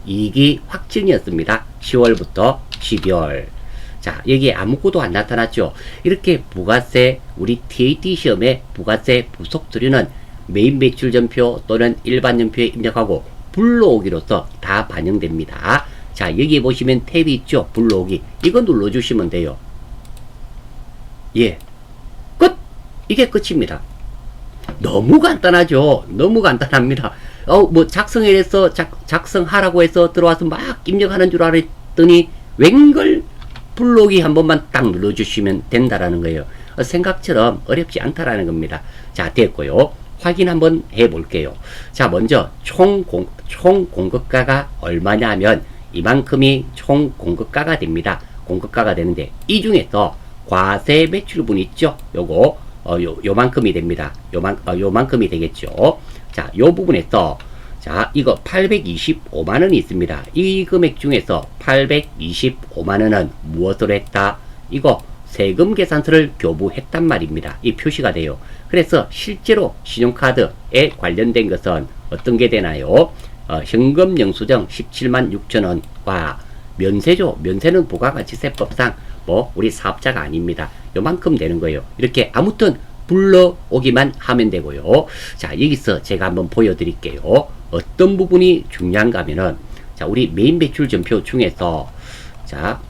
2기 확정이었습니다. 10월부터 12월. 자, 여기에 아무것도 안 나타났죠. 이렇게 부가세, 우리 TAT 시험에 부가세 부속수료는 메인 매출전표 또는 일반 연표에 입력하고 불러오기로서 다 반영됩니다. 자, 여기 보시면 탭이 있죠. 불러오기. 이거 눌러주시면 돼요. 예. 끝! 이게 끝입니다. 너무 간단하죠. 너무 간단합니다. 뭐 작성해서 작성하라고 해서 들어와서 막 입력하는 줄 알았더니 웬걸 불러오기 한 번만 딱 눌러주시면 된다라는 거예요. 생각처럼 어렵지 않다라는 겁니다. 자, 됐고요. 확인 한번 해볼게요. 자, 먼저 총 공급가가 얼마냐면 이만큼이 총 공급가가 됩니다. 공급가가 되는데 이 중에서 과세 매출분 있죠? 요거 요만큼이 됩니다. 요만큼이 되겠죠. 자, 요 부분에서 자, 이거 825만원이 있습니다. 이 금액 중에서 825만원은 무엇을 했다? 이거 세금 계산서를 교부했단 말입니다. 이 표시가 돼요. 그래서 실제로 신용카드에 관련된 것은 어떤 게 되나요? 현금 영수증 17만 6천원과 면세죠. 면세는 부가가치세법상 뭐 우리 사업자가 아닙니다. 요만큼 되는 거예요. 이렇게 아무튼 불러오기만 하면 되고요. 자, 여기서 제가 한번 보여드릴게요. 어떤 부분이 중요한가 하면은 자, 우리 메인 매출 전표 중에서 자,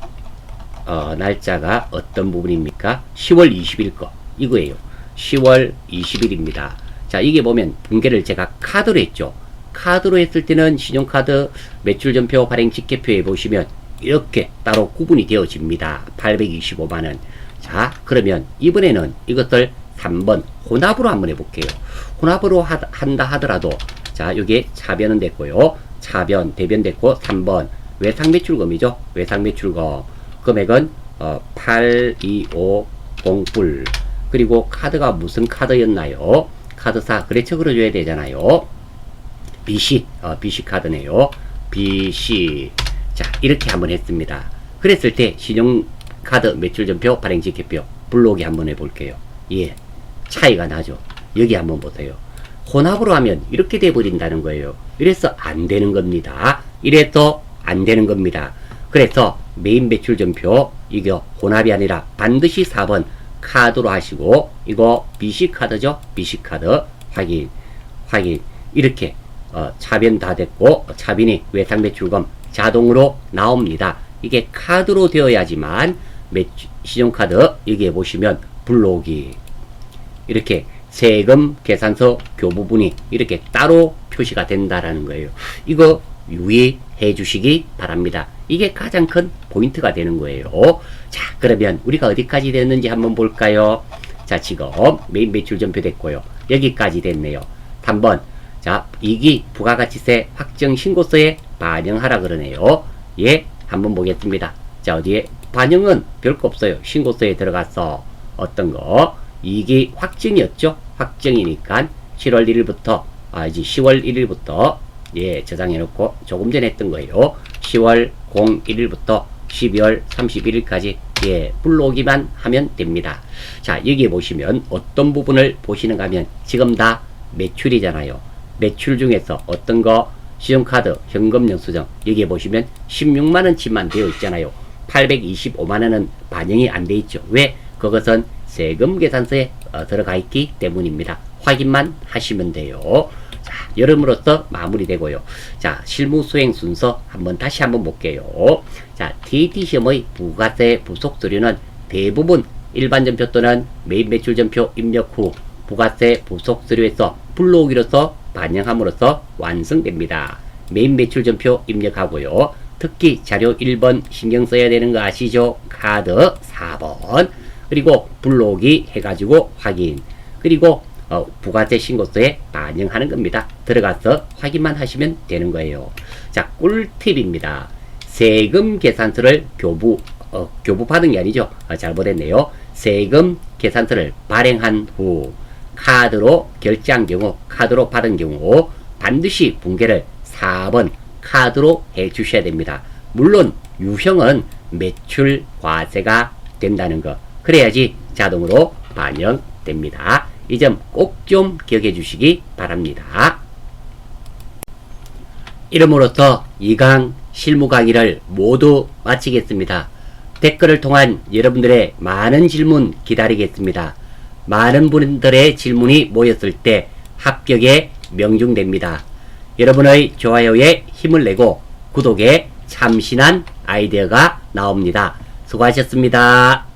날짜가 어떤 부분입니까? 10월 20일 거 이거예요. 10월 20일입니다. 자, 이게 보면 분계를 제가 카드로 했죠. 카드로 했을 때는 신용카드 매출전표 발행 직계표에 보시면 이렇게 따로 구분이 되어집니다. 825만원. 자, 그러면 이번에는 이것을 3번 혼합으로 한번 해볼게요. 혼합으로 한다 하더라도 자, 여기에 차변은 됐고요. 차변, 대변 됐고 3번 외상매출금이죠. 외상매출금 금액은 8250불. 그리고 카드가 무슨 카드였나요? 카드사 거래처로 줘야 되잖아요. BC 카드네요. BC. 자, 이렇게 한번 했습니다. 그랬을 때 신용카드 매출전표 발행직계표 불러오기 한번 해볼게요. 예, 차이가 나죠. 여기 한번 보세요. 혼합으로 하면 이렇게 돼버린다는 거예요. 이래서 안 되는 겁니다. 이래서 안 되는 겁니다. 그래서 메인 매출전표 이거 혼합이 아니라 반드시 4번 카드로 하시고 이거 BC 카드죠. BC 카드 확인 이렇게 차변 다 됐고 차변이 외상매출금 자동으로 나옵니다. 이게 카드로 되어야지만 신용카드 여기에 보시면 불러오기 이렇게 세금 계산서 교부분이 이렇게 따로 표시가 된다라는 거예요. 이거 유의해 주시기 바랍니다. 이게 가장 큰 포인트가 되는 거예요. 자, 그러면 우리가 어디까지 됐는지 한번 볼까요? 자, 지금 메인 매출전표 됐고요. 여기까지 됐네요. 3번 자, 2기 부가가치세 확정 신고서에 반영하라 그러네요. 예, 한번 보겠습니다. 자, 어디에 반영은 별거 없어요. 신고서에 들어가서 어떤 거 2기 확정이었죠. 확정이니까 7월 1일부터 이제 10월 1일부터 예, 저장해 놓고 조금 전에 했던 거예요. 10월 01일부터 12월 31일까지 예, 불러오기만 하면 됩니다. 자, 여기 보시면 어떤 부분을 보시는가 하면 지금 다 매출이잖아요. 매출 중에서 어떤 거 신용카드 현금 영수증 여기에 보시면 16만원치만 되어 있잖아요. 825만원은 반영이 안 돼 있죠. 왜? 그것은 세금 계산서에 들어가 있기 때문입니다. 확인만 하시면 돼요. 자, 여름으로서 마무리되고요. 자, 실무 수행 순서 다시 한번 볼게요. 자, TAT 시험의 부가세 부속서류는 대부분 일반 전표 또는 메인 매출 전표 입력 후 부가세 부속서류에서 불러오기로서 반영함으로써 완성됩니다. 메인 매출 전표 입력하고요. 특히 자료 1번 신경 써야 되는 거 아시죠? 카드 4번 그리고 불러오기 해가지고 확인. 그리고 부가세 신고서에 반영하는 겁니다. 들어가서 확인만 하시면 되는 거예요. 자, 꿀팁입니다. 세금 계산서를 교부 받은 게 아니죠. 잘못했네요. 세금 계산서를 발행한 후 카드로 결제한 경우, 카드로 받은 경우 반드시 분개를 4번 카드로 해 주셔야 됩니다. 물론 유형은 매출 과세가 된다는 거. 그래야지 자동으로 반영됩니다. 이 점 꼭 좀 기억해 주시기 바랍니다. 이름으로써 2강 실무 강의를 모두 마치겠습니다. 댓글을 통한 여러분들의 많은 질문 기다리겠습니다. 많은 분들의 질문이 모였을 때 합격에 명중됩니다. 여러분의 좋아요에 힘을 내고 구독에 참신한 아이디어가 나옵니다. 수고하셨습니다.